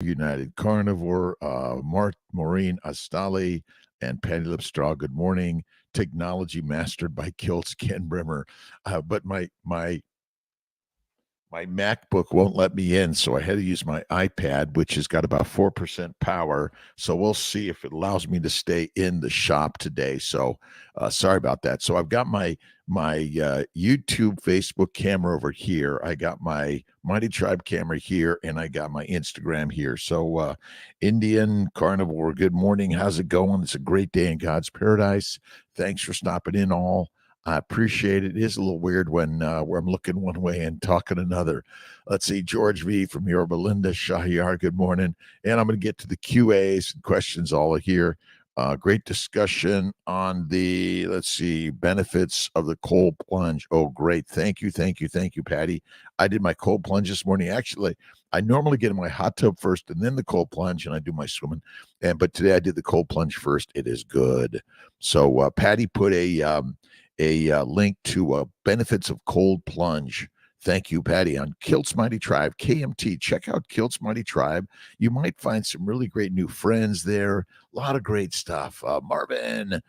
United Carnivore, Maureen Astali, and Patty Lipstraw. Good morning. Technology mastered by Kiltz Ken Brimmer. But my MacBook won't let me in, so I had to use my iPad, which has got about 4% power. So we'll see if it allows me to stay in the shop today. So sorry about that. So I've got my YouTube, Facebook camera over here. I got my Mighty Tribe camera here, and I got my Instagram here. So Indian Carnivore, good morning. How's it going? It's a great day in God's paradise. Thanks for stopping in all. I appreciate it. It is a little weird when where I'm looking one way and talking another. Let's see, George V from Yorba Linda, Shahiyar, good morning. And I'm going to get to the QAs and questions all here. Great discussion on the, let's see, benefits of the cold plunge. Oh, great. Thank you, Patty. I did my cold plunge this morning. Actually, I normally get in my hot tub first and then the cold plunge, and I do my swimming. But today I did the cold plunge first. It is good. So Patty put a link to benefits of cold plunge. Thank you, Patty, on Kiltz Mighty Tribe, KMT. Check out Kiltz Mighty Tribe. You might find some really great new friends there. A lot of great stuff. Marvin,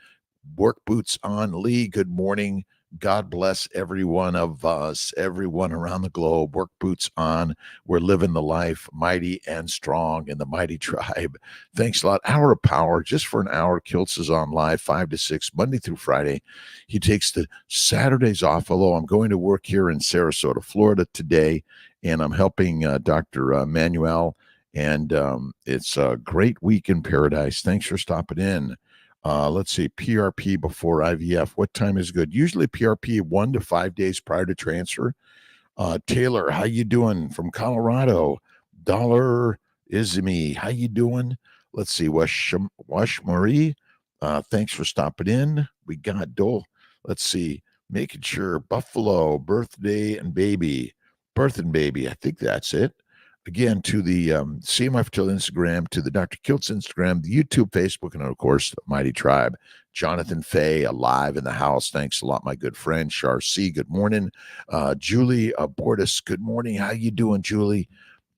work boots on. Lee, good morning. God bless every one of us, everyone around the globe. Work boots on. We're living the life mighty and strong in the Mighty Tribe. Thanks a lot. Hour of Power, just for an hour. Kiltz is on live 5 to 6, Monday through Friday. He takes the Saturdays off, although I'm going to work here in Sarasota, Florida today, and I'm helping Dr. Manuel, and it's a great week in paradise. Thanks for stopping in. Let's see, PRP before IVF. What time is good? Usually PRP 1 to 5 days prior to transfer. Taylor, how you doing from Colorado? Dollar Izmi, how you doing? Let's see, Wash Marie. Thanks for stopping in. We got Dole. Let's see, making sure Buffalo birthday and baby, birth and baby. I think that's it. Again, to the CMI Fertility Instagram, to the Dr. Kiltz Instagram, the YouTube, Facebook, and of course, the Mighty Tribe. Jonathan Fay, alive in the house. Thanks a lot, my good friend. Char C, good morning. Julie Bortis, good morning. How you doing, Julie?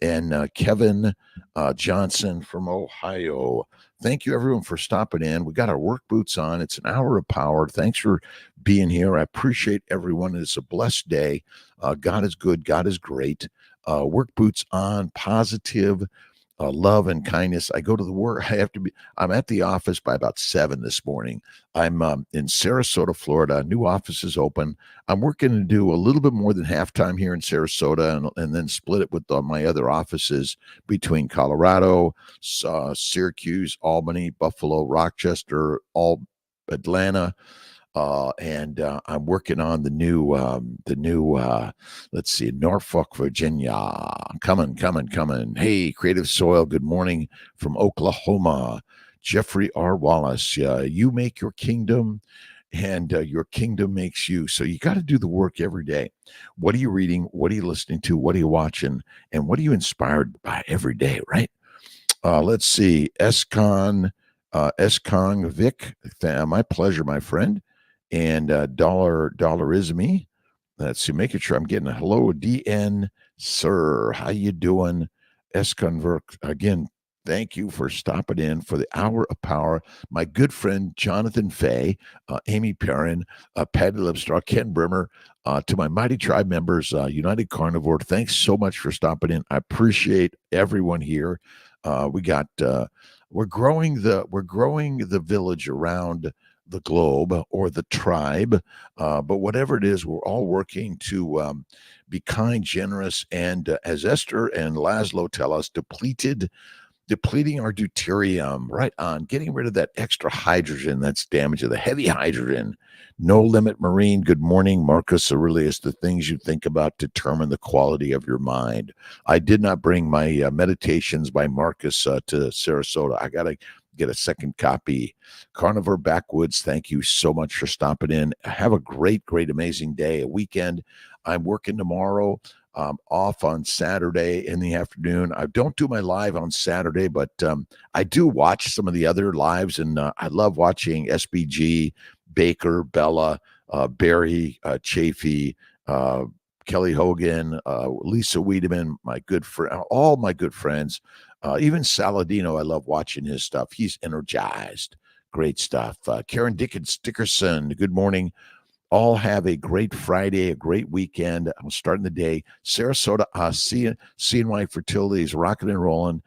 And Kevin Johnson from Ohio. Thank you, everyone, for stopping in. We got our work boots on. It's an hour of power. Thanks for being here. I appreciate everyone. It's a blessed day. God is good. God is great. Work boots on, positive, love and kindness. I go to the work. I'm at the office by about 7 this morning. I'm in Sarasota, Florida. New office is open. I'm working to do a little bit more than halftime here in Sarasota, and then split it with my other offices between Colorado, Syracuse, Albany, Buffalo, Rochester, Atlanta. And I'm working on the new, let's see, Norfolk, Virginia. Coming. Hey, Creative Soil, good morning from Oklahoma. Jeffrey R. Wallace, you make your kingdom, and your kingdom makes you. So you got to do the work every day. What are you reading? What are you listening to? What are you watching? And what are you inspired by every day, right? Let's see, Escon Vic, my pleasure, my friend. And Dollarisme. Let's see, making sure I'm getting a hello, DN, sir. How you doing? Esconvert, again, thank you for stopping in for the hour of power. My good friend, Jonathan Fay, Amy Perrin, Patty Lipstraw, Ken Brimmer, to my Mighty Tribe members, United Carnivore, thanks so much for stopping in. I appreciate everyone here. We're growing the village around the globe or the tribe, but whatever it is, we're all working to be kind, generous, and as Esther and Laszlo tell us, depleting our deuterium, right on, getting rid of that extra hydrogen that's damaging, the heavy hydrogen. No Limit Marine, good morning. Marcus Aurelius, the things you think about determine the quality of your mind. I did not bring my meditations by Marcus to Sarasota. I got to get a second copy. Carnivore Backwoods, thank you so much for stopping in. Have a great, amazing day, a weekend. I'm working tomorrow. Off on Saturday in the afternoon. I don't do my live on Saturday, but I do watch some of the other lives, and I love watching SBG, Baker, Bella, Barry, Chafee, Kelly Hogan, Lisa Wiedemann, my good friend, all my good friends. Even Saladino, I love watching his stuff. He's energized. Great stuff. Karen Dickerson, good morning. All have a great Friday, a great weekend. I'm starting the day. Sarasota, CNY Fertility is rocking and rolling.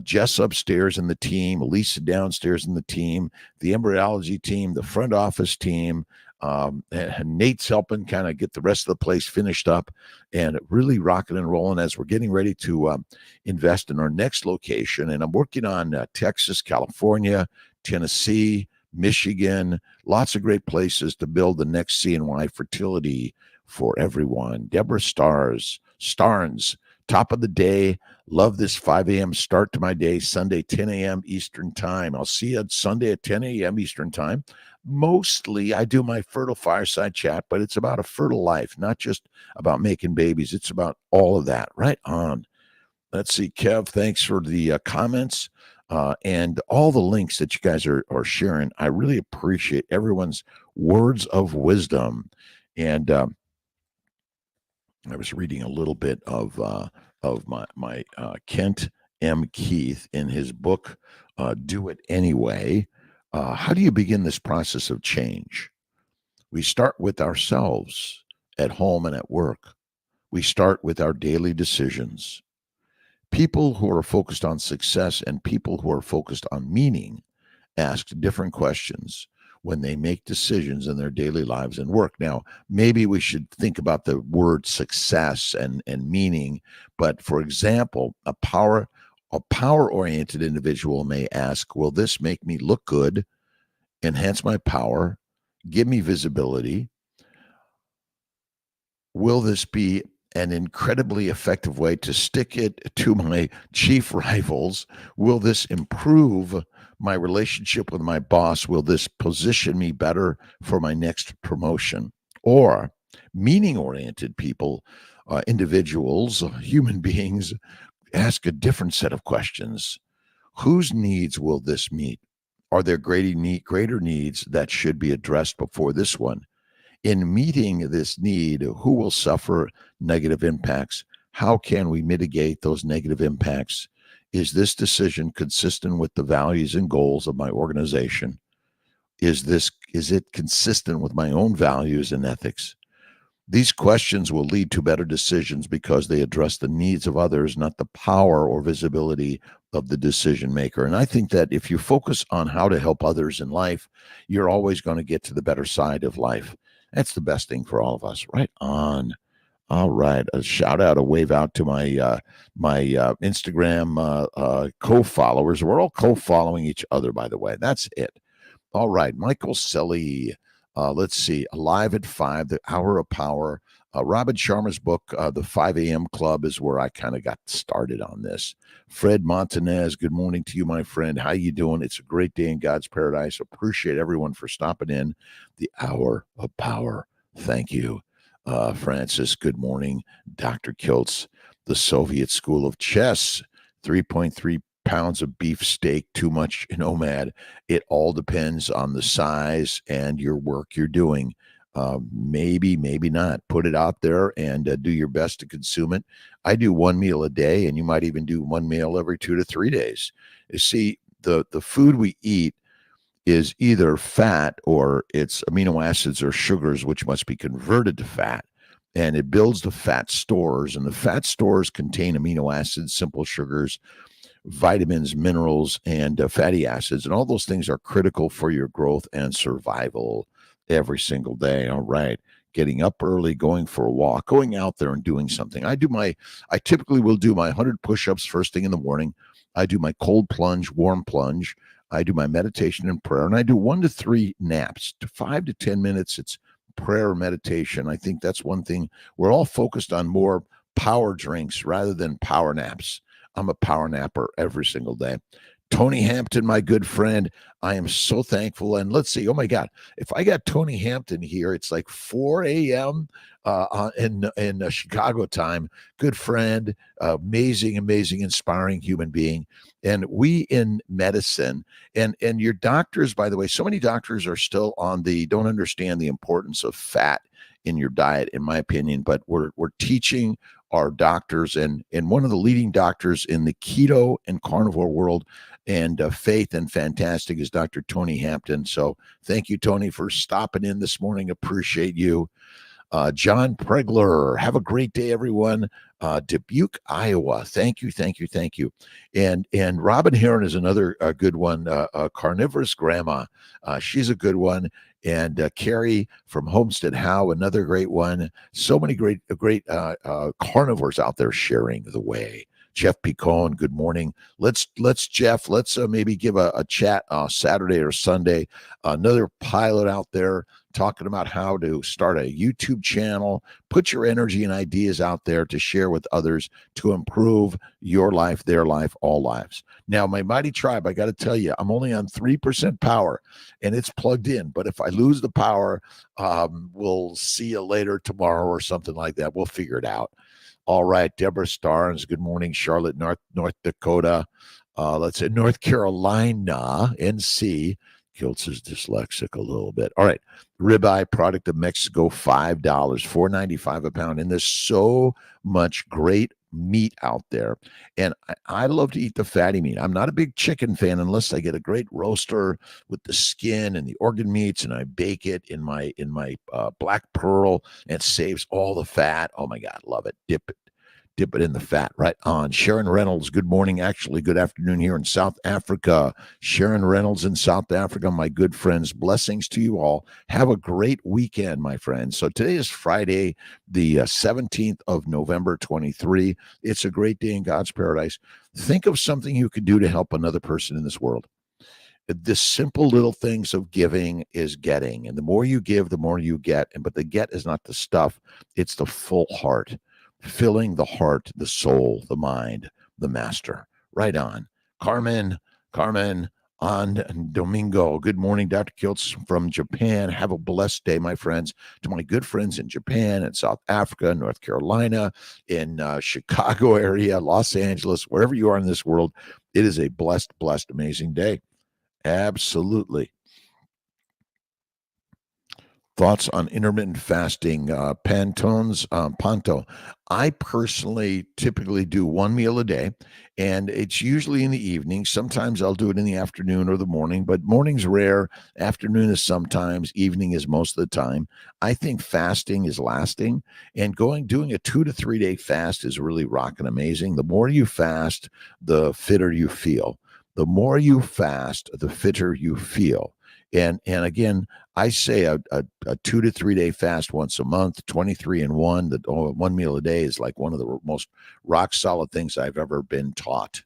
Jess upstairs in the team, Lisa downstairs in the team, the embryology team, the front office team. And Nate's helping kind of get the rest of the place finished up and really rocking and rolling as we're getting ready to invest in our next location. And I'm working on Texas, California, Tennessee, Michigan, lots of great places to build the next CNY Fertility for everyone. Deborah Starnes, top of the day. Love this 5 a.m. start to my day, Sunday, 10 a.m. Eastern time. I'll see you on Sunday at 10 a.m. Eastern time. Mostly I do my fertile fireside chat, but it's about a fertile life, not just about making babies. It's about all of that. Right on. Let's see, Kev, thanks for the comments and all the links that you guys are sharing. I really appreciate everyone's words of wisdom. And I was reading a little bit of my Kent M. Keith in his book, Do It Anyway. How do you begin this process of change? We start with ourselves at home and at work. We start with our daily decisions. People who are focused on success and people who are focused on meaning ask different questions when they make decisions in their daily lives and work. Now, maybe we should think about the word success and meaning, but for example, a power-oriented individual may ask, will this make me look good, enhance my power, give me visibility? Will this be an incredibly effective way to stick it to my chief rivals? Will this improve my relationship with my boss? Will this position me better for my next promotion? Or meaning-oriented people, individuals, human beings, ask a different set of questions. Whose needs will this meet? Are there greater needs that should be addressed before this one? In meeting this need, who will suffer negative impacts? How can we mitigate those negative impacts? Is this decision consistent with the values and goals of my organization? Is it consistent with my own values and ethics? These questions will lead to better decisions because they address the needs of others, not the power or visibility of the decision maker. And I think that if you focus on how to help others in life, you're always going to get to the better side of life. That's the best thing for all of us. Right on. All right. A shout out, a wave out to my Instagram co-followers. We're all co-following each other, by the way. That's it. All right. Michael Selly. Let's see. Alive at 5, The Hour of Power. Robin Sharma's book, The 5 a.m. Club, is where I kind of got started on this. Fred Montanez, good morning to you, my friend. How you doing? It's a great day in God's paradise. Appreciate everyone for stopping in. The Hour of Power. Thank you. Francis, good morning. Dr.Kiltz, the Soviet School of Chess, 3.3 pounds of beef steak, too much nomad. It all depends on the size and your work you're doing. Maybe not. Put it out there and do your best to consume it. I do one meal a day, and you might even do one meal every 2 to 3 days. You see, the food we eat is either fat or it's amino acids or sugars, which must be converted to fat. And it builds the fat stores, and the fat stores contain amino acids, simple sugars, vitamins, minerals, and fatty acids. And all those things are critical for your growth and survival every single day. All right. Getting up early, going for a walk, going out there and doing something. I typically will do my 100 push-ups first thing in the morning. I do my cold plunge, warm plunge. I do my meditation and prayer, and I do 1 to 3 naps. To 5 to 10 minutes, it's prayer or meditation. I think that's one thing. We're all focused on more power drinks rather than power naps. I'm a power napper every single day. Tony Hampton, my good friend, I am so thankful. And let's see, oh my God, if I got Tony Hampton here, it's like 4 a.m. In Chicago time. Good friend, amazing, inspiring human being. And we in medicine and your doctors, by the way, so many doctors are still don't understand the importance of fat in your diet, in my opinion, but we're teaching are doctors and one of the leading doctors in the keto and carnivore world, and faith and fantastic is Dr. Tony Hampton. So thank you, Tony, for stopping in this morning. Appreciate you. John Pregler, have a great day, everyone. Dubuque, Iowa. Thank you, thank you, thank you. And Robin Heron is another good one. Carnivorous Grandma, she's a good one. And Carrie from Homestead Howe, another great one. So many great carnivores out there sharing the way. Jeff Picone, good morning. Let's Jeff, let's maybe give a chat Saturday or Sunday. Another pilot out there talking about how to start a YouTube channel, put your energy and ideas out there to share with others to improve your life, their life, all lives. Now, my mighty tribe, I got to tell you, I'm only on 3% power and it's plugged in. But if I lose the power, we'll see you later tomorrow or something like that. We'll figure it out. All right, Deborah Starnes, good morning. Charlotte, North Dakota. Let's say North Carolina, NC. Kiltz is dyslexic a little bit. All right, ribeye product of Mexico, $5, $4.95 a pound. And there's so much great meat out there. And I love to eat the fatty meat. I'm not a big chicken fan unless I get a great roaster with the skin and the organ meats, and I bake it in my black pearl, and it saves all the fat. Oh my God, love it. Dip it in the fat. Right on. Sharon Reynolds, good morning. Actually, good afternoon here in South Africa. Sharon Reynolds in South Africa, my good friends. Blessings to you all. Have a great weekend, my friends. So today is Friday, the 17th of November, 23. It's a great day in God's paradise. Think of something you could do to help another person in this world. The simple little things of giving is getting. And the more you give, the more you get. But the get is not the stuff. It's the full heart. Filling the heart, the soul, the mind, the master. Right on. Carmen on Domingo. Good morning, Dr. Kiltz from Japan. Have a blessed day, my friends. To my good friends in Japan and South Africa, North Carolina, in Chicago area, Los Angeles, wherever you are in this world, it is a blessed, amazing day. Absolutely. Thoughts on intermittent fasting, Panto. I personally typically do one meal a day, and it's usually in the evening. Sometimes I'll do it in the afternoon or the morning, but morning's rare. Afternoon is sometimes. Evening is most of the time. I think fasting is lasting, and doing a 2 to 3 day fast is really rocking amazing. The more you fast, the fitter you feel. The more you fast, the fitter you feel. And again, I say a 2 to 3 day fast once a month, 23 and 1, that one meal a day is like one of the most rock solid things I've ever been taught.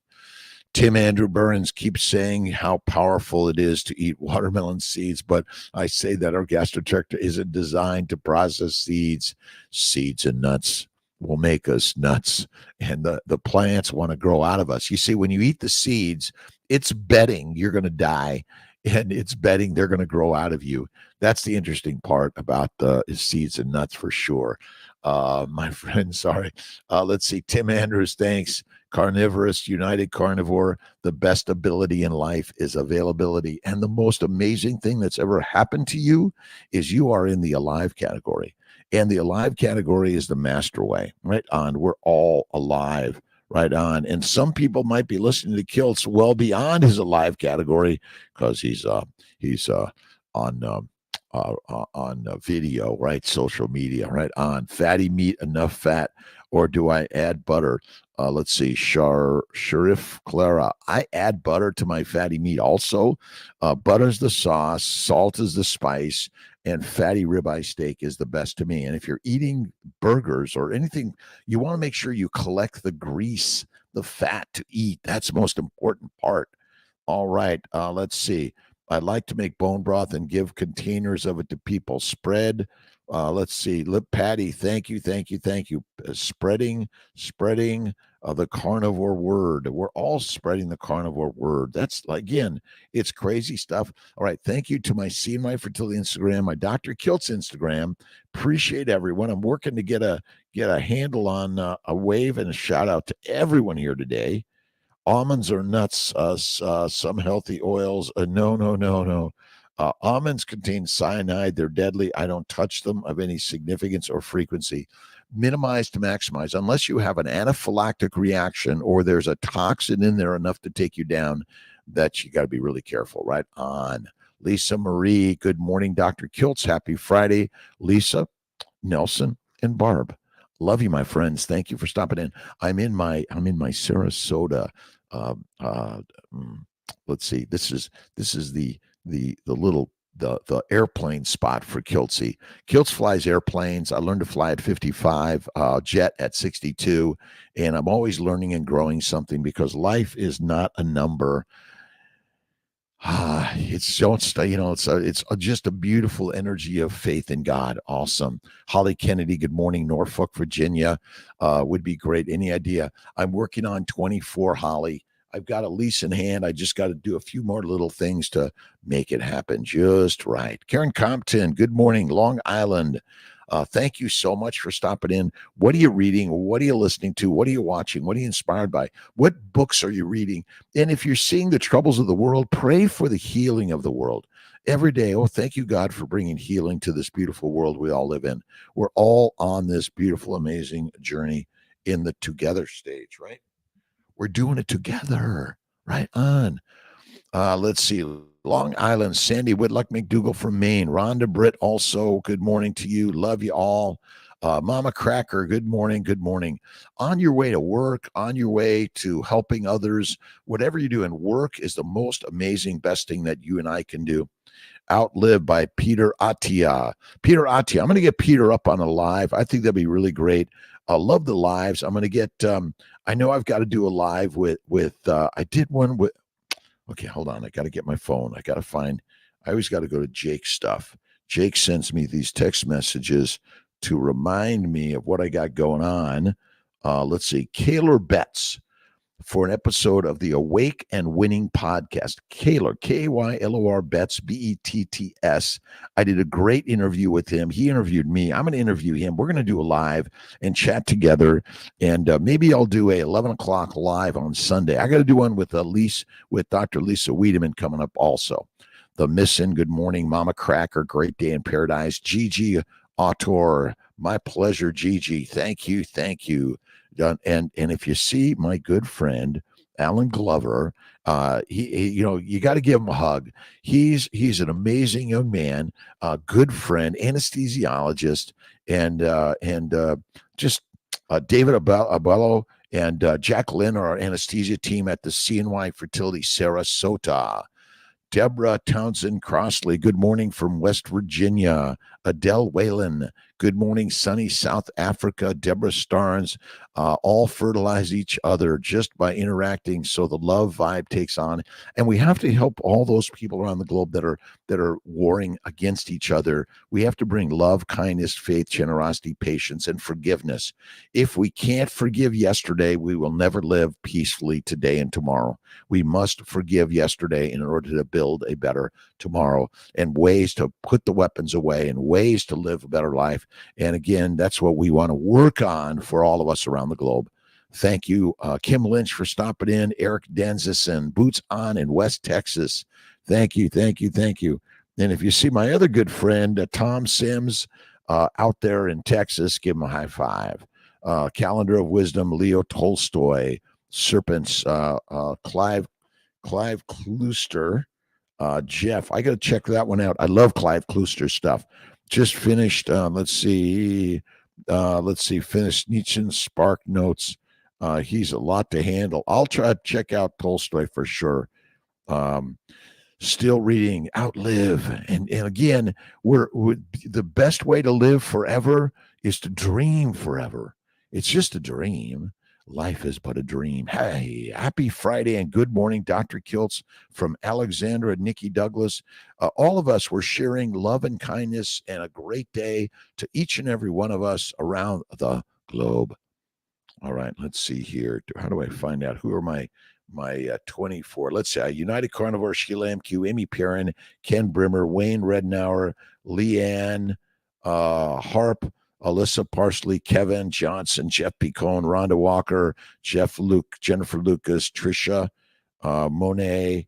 Tim Andrew Burns keeps saying how powerful it is to eat watermelon seeds, but I say that our gastrotractor isn't designed to process seeds. Seeds and nuts will make us nuts, and the plants want to grow out of us. You see, when you eat the seeds, it's betting you're going to die, and it's betting they're going to grow out of you. That's the interesting part about the seeds and nuts for sure. My friend, sorry. Let's see. Tim Andrews, thanks. Carnivorous, United Carnivore, the best ability in life is availability. And the most amazing thing that's ever happened to you is you are in the alive category. And the alive category is the master way, right on. We're all alive. Right on. And some people might be listening to Kiltz well beyond his alive category because he's on video, right? Social media, right on. Fatty meat, enough fat, or do I add butter? Let's see. Sharif Clara. I add butter to my fatty meat also. Butter's the sauce, salt is the spice, and fatty ribeye steak is the best to me. And if you're eating burgers or anything, you want to make sure you collect the grease, the fat to eat. That's the most important part. All right. Let's see. I like to make bone broth and give containers of it to people. Spread. Let's see. Lip Patty. Thank you. Spreading the carnivore word. We're all spreading the carnivore word. That's, again, it's crazy stuff. All right. Thank you to my See My Fertility Instagram, my Dr. Kiltz Instagram. Appreciate everyone. I'm working to get a handle on a wave and a shout out to everyone here today. Almonds are nuts. Some healthy oils. No. Almonds contain cyanide. They're deadly. I don't touch them of any significance or frequency. minimize to maximize. Unless you have an anaphylactic reaction or there's a toxin in there enough to take you down, that you got to be really careful. Right on. Lisa Marie, good morning, Dr. Kiltz. Happy Friday. Lisa, Nelson, and Barb. Love you, my friends. Thank you for stopping in. I'm in my Sarasota. Uh, uh, let's see. This is the little the airplane spot for Kiltzy. Kiltz flies airplanes. I learned to fly at 55, jet at 62, and I'm always learning and growing something because life is not a number. It's just it's just a beautiful energy of faith in God. Awesome. Holly Kennedy, good morning. Norfolk, Virginia, would be great. Any idea? I'm working on 24, Holly. I've got a lease in hand. I just got to do a few more little things to make it happen just right. Karen Compton, good morning. Long Island. Thank you so much for stopping in. What are you reading? What are you listening to? What are you watching? What are you inspired by? What books are you reading? And if you're seeing the troubles of the world, pray for the healing of the world every day. Oh, thank you, God, for bringing healing to this beautiful world we all live in. We're all on this beautiful, amazing journey in the together stage, right? We're doing it together, right on. Let's see. Long Island, Sandy Whitlock McDougall from Maine. Rhonda Britt, also, good morning to you. Love you all. Mama Cracker, good morning. Good morning. On your way to work, on your way to helping others, whatever you do, and work is the most amazing, best thing that you and I can do. Outlive by Peter Attia. Peter Attia. I'm going to get Peter up on a live. I think that'd be really great. I love the lives. I'm going to get, I know I've got to do a live with I did one with, okay, hold on. I got to get my phone. I always got to go to Jake's stuff. Jake sends me these text messages to remind me of what I got going on. Let's see. Kaylor Betts for an episode of the Awake and Winning podcast. Kaylor, Kaylor Betts, Betts. I did a great interview with him. He interviewed me. I'm going to interview him. We're going to do a live and chat together. And maybe I'll do a 11 o'clock live on Sunday. I got to do one with Dr. Lisa Wiedemann coming up also. The Missin, good morning. Mama Cracker, great day in paradise. Gigi Autor, my pleasure, Gigi. Thank you. Thank you. And if you see my good friend Alan Glover, he you got to give him a hug. He's an amazing young man, good friend, anesthesiologist, and just David Abello and Jack Lynn are our anesthesia team at the CNY Fertility Sarasota. Deborah Townsend Crossley, good morning from West Virginia. Adele Whalen, good morning, sunny South Africa. Deborah Starnes, all fertilize each other just by interacting, so the love vibe takes on. And we have to help all those people around the globe that are warring against each other. We have to bring love, kindness, faith, generosity, patience, and forgiveness. If we can't forgive yesterday, we will never live peacefully today and tomorrow. We must forgive yesterday in order to build a better tomorrow, and ways to put the weapons away and ways to live a better life. And again, that's what we want to work on for all of us around the globe. Thank you, Kim Lynch, for stopping in. Eric Denzison, Boots On in West Texas. Thank you, thank you, thank you. And if you see my other good friend, Tom Sims, out there in Texas, give him a high five. Calendar of Wisdom, Leo Tolstoy, Serpents, Clive Klooster, Jeff. I got to check that one out. I love Clive Klooster's stuff. Just finished, finished Nietzsche's Spark Notes. He's a lot to handle. I'll try to check out Tolstoy for sure. Still reading Outlive. And again, we're the best way to live forever is to dream forever. It's just a dream. Life is but a dream. Hey, happy Friday and good morning, Dr. Kiltz from Alexandra, Nikki Douglas. All of us were sharing love and kindness and a great day to each and every one of us around the globe. All right, let's see here. How do I find out who are my 24? Let's see. United Carnivore, Sheila MQ, Amy Perrin, Ken Brimmer, Wayne Rednauer, Leanne, Harp, Alyssa Parsley, Kevin Johnson, Jeff Picone, Rhonda Walker, Jennifer Lucas, Trisha, Monet,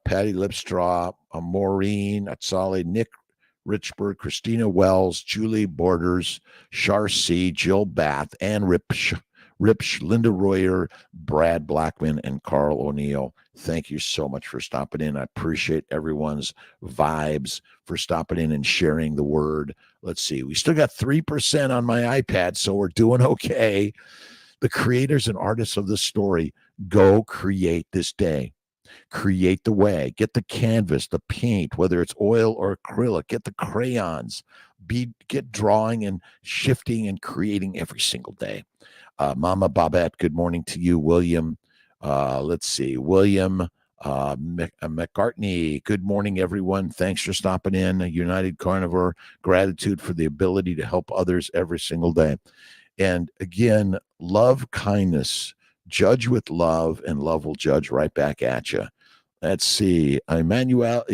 Patty Lipstraw, Maureen Atsali, Nick Richburg, Christina Wells, Julie Borders, Char C, Jill Bath, Ann Ripsch, Linda Royer, Brad Blackman, and Carl O'Neill. Thank you so much for stopping in. I appreciate everyone's vibes for stopping in and sharing the word. Let's see. We still got 3% on my iPad, so we're doing okay. The creators and artists of this story, go create this day. Create the way. Get the canvas, the paint, whether it's oil or acrylic. Get the crayons. Get drawing and shifting and creating every single day. Mama Babette, good morning to you. William, let's see. William McCartney, good morning, everyone. Thanks for stopping in. United Carnivore, gratitude for the ability to help others every single day. And again, love, kindness, judge with love, and love will judge right back at you. Let's see. Emmanuel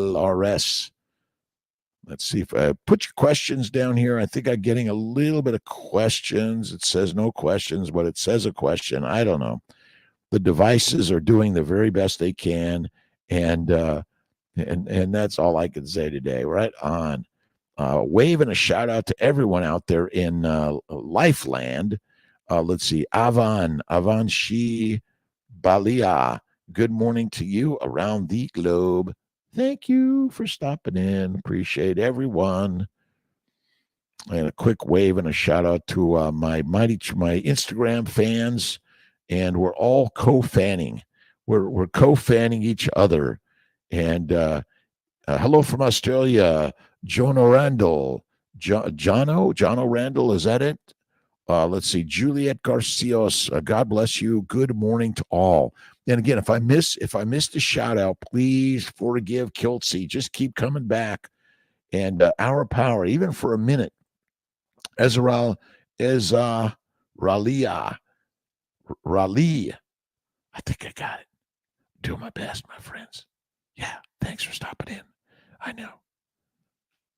RS. Let's see if I put your questions down here. I think I'm getting a little bit of questions. It says no questions, but it says a question. I don't know. The devices are doing the very best they can, and that's all I can say today. Right on. Wave and a shout out to everyone out there in Lifeland. Let's see. Avanshi Balia. Good morning to you around the globe. Thank you for stopping in. Appreciate everyone. And a quick wave and a shout out to my Instagram fans. And we're all co-fanning. We're co-fanning each other. And hello from Australia, Jono Randall. Jono Randall, is that it? Let's see, Juliet Garcios. God bless you. Good morning to all. And again, if I missed a shout out, please forgive Kiltzy. Just keep coming back. And our power, even for a minute. Raleigh. I think I got it. Doing my best, my friends. Yeah, thanks for stopping in. I know.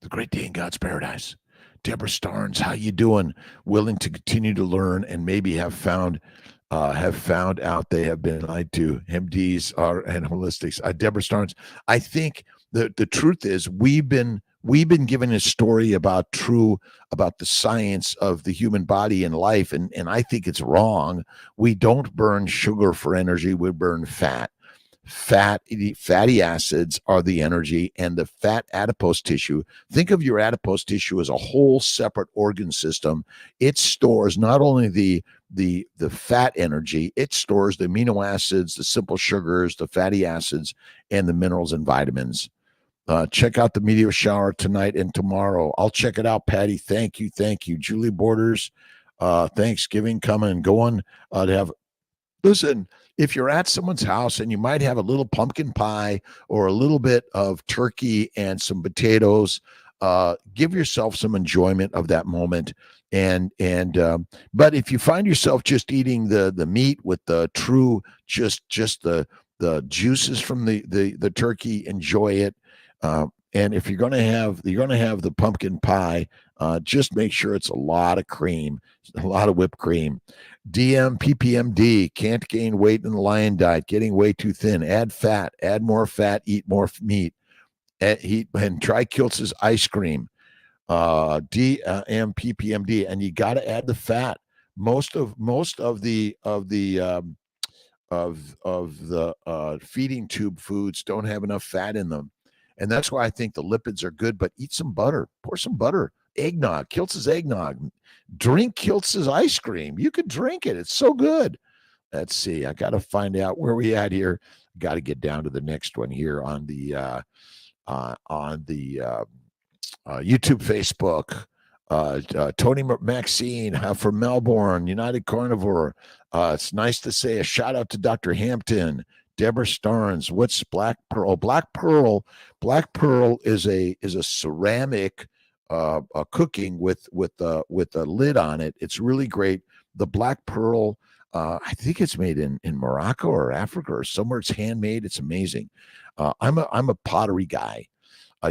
The great day in God's paradise. Deborah Starnes, how you doing? Willing to continue to learn and maybe have found out they have been lied to. MDs and holistics. Deborah Starnes, I think the truth is we've been given a story about the science of the human body and life, and I think it's wrong. We don't burn sugar for energy. We burn fat. Fatty acids are the energy, and the fat adipose tissue. Think of your adipose tissue as a whole separate organ system. It stores not only the fat energy, it stores the amino acids, the simple sugars, the fatty acids, and the minerals and vitamins. Check out the meteor shower tonight and tomorrow. I'll check it out, Patty. Thank you. Julie Borders, Thanksgiving coming and going to have. Listen, if you're at someone's house and you might have a little pumpkin pie or a little bit of turkey and some potatoes, give yourself some enjoyment of that moment. But if you find yourself just eating the meat with the true, just the juices from the turkey, enjoy it. And if you're going to have the pumpkin pie, just make sure it's a lot of cream, a lot of whipped cream. PPMD, can't gain weight in the lion diet, getting way too thin. Add fat, add more fat, eat more meat. And try Kiltz's ice cream. PPMD, and you got to add the fat. Most of the feeding tube foods don't have enough fat in them. And that's why I think the lipids are good, but eat some butter. Pour some butter. Eggnog. Kiltz's eggnog. Drink Kiltz's ice cream. You could drink it. It's so good. Let's see. I got to find out where we at here. Got to get down to the next one here on the YouTube, Facebook. Tony Maxine from Melbourne, United Carnivore. It's nice to say a shout out to Dr. Hampton. Deborah Starnes, what's Black Pearl? Black Pearl is a ceramic cooking with a lid on it. It's really great. The Black Pearl, I think it's made in Morocco or Africa or somewhere. It's handmade. It's amazing. I'm a pottery guy.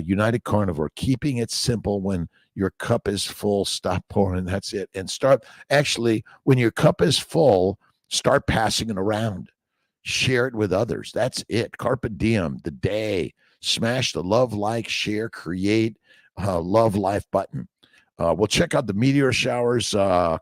United Carnivore, keeping it simple. When your cup is full, stop pouring. That's it. And when your cup is full, start passing it around. Share it with others. That's it. Carpe diem, the day. smash the love, like, share, create, love life button. We'll check out the meteor showers,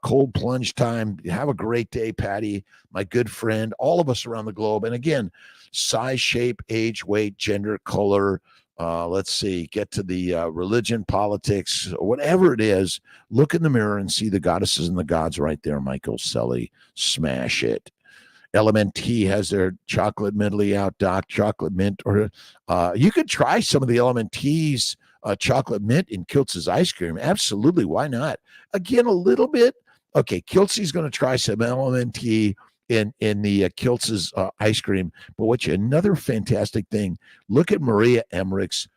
cold plunge time. Have a great day, Patty, my good friend, all of us around the globe. And again, size, shape, age, weight, gender, color. Let's see, get to the religion, politics, whatever it is. Look in the mirror and see the goddesses and the gods right there, Michael Selly. Smash it. LMNT has their chocolate medley out, Doc, chocolate mint. Or you could try some of the LMNT's chocolate mint in Kiltz's ice cream. Absolutely. Why not? Again, a little bit. Okay, Kiltzy's going to try some LMNT in the Kiltz's ice cream. But another fantastic thing, look at Maria Emmerich's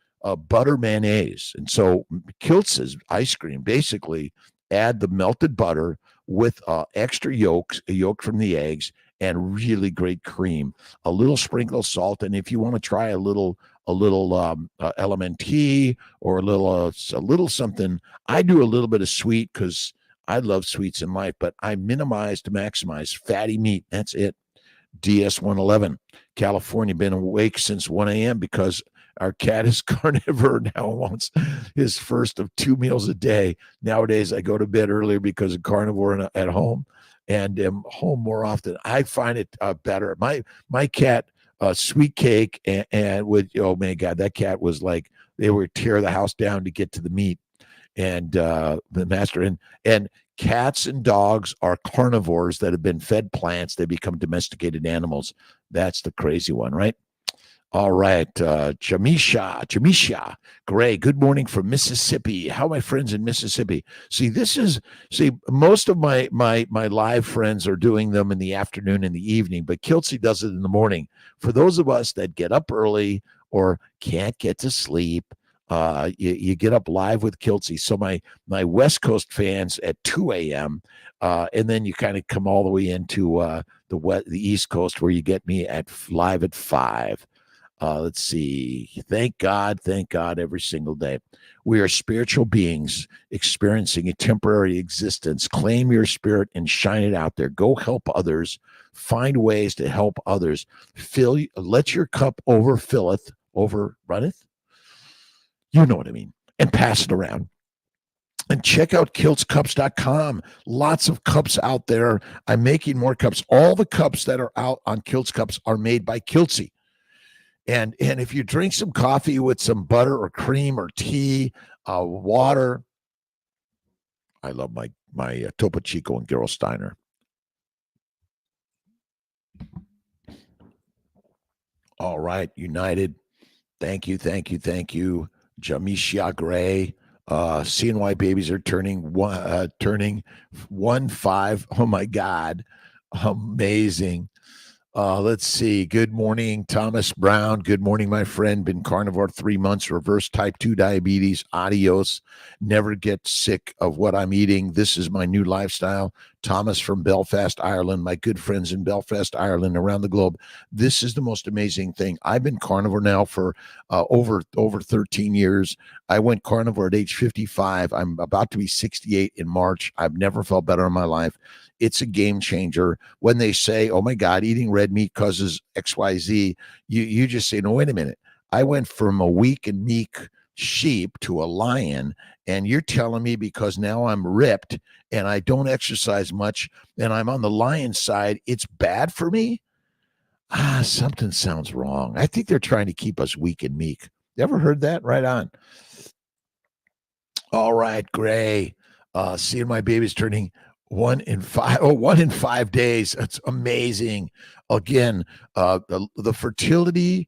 butter mayonnaise. And so Kiltz's ice cream, basically add the melted butter with extra yolk from the eggs, and really great cream, a little sprinkle of salt. And if you want to try a little LMNT or a little something, I do a little bit of sweet because I love sweets in life, but I minimize to maximize fatty meat. That's it. DS111, California, been awake since 1 a.m. because our cat is carnivore now, wants his first of 2 meals a day. Nowadays, I go to bed earlier because of carnivore at home and am home more often. I find it better. My cat, Sweet Cake, and with, oh my God, that cat was like, they would tear the house down to get to the meat. And the master, and cats and dogs are carnivores that have been fed plants. They become domesticated animals. That's the crazy one, right? All right, Jamisha Gray, good morning from Mississippi. How are my friends in Mississippi? See, most of my live friends are doing them in the afternoon and the evening, but Kiltzy does it in the morning. For those of us that get up early or can't get to sleep, you get up live with Kiltzy. So my West Coast fans at 2 a.m., and then you kind of come all the way into the East Coast where you get me live at 5. Let's see. Thank God every single day. We are spiritual beings experiencing a temporary existence. Claim your spirit and shine it out there. Go help others. Find ways to help others. Let your cup overrunneth. You know what I mean. And pass it around. And check out kiltzcups.com. Lots of cups out there. I'm making more cups. All the cups that are out on Kiltz Cups are made by Kiltzy. And if you drink some coffee with some butter or cream or tea, water, I love my Topo Chico and Gerolsteiner. All right, United. Thank you. Jamisha Gray. CNY babies are turning 1-5. Oh my God. Amazing. Let's see. Good morning, Thomas Brown. Good morning, my friend. Been carnivore 3 months, reverse type 2 diabetes. Adios. Never get sick of what I'm eating. This is my new lifestyle. Thomas from Belfast, Ireland. My good friends in Belfast, Ireland, around the globe. This is the most amazing thing. I've been carnivore now for over 13 years. I went carnivore at age 55. I'm about to be 68 in March. I've never felt better in my life. It's a game changer. When they say, oh my God, eating red meat causes XYZ, you just say, no, wait a minute. I went from a weak and meek sheep to a lion, and you're telling me because now I'm ripped and I don't exercise much and I'm on the lion side, it's bad for me? Something sounds wrong. I think they're trying to keep us weak and meek. You ever heard that? Right on. All right, Gray. Seeing my baby's turning 1 in 5. Oh, 1 in 5 days. That's amazing. Again, the fertility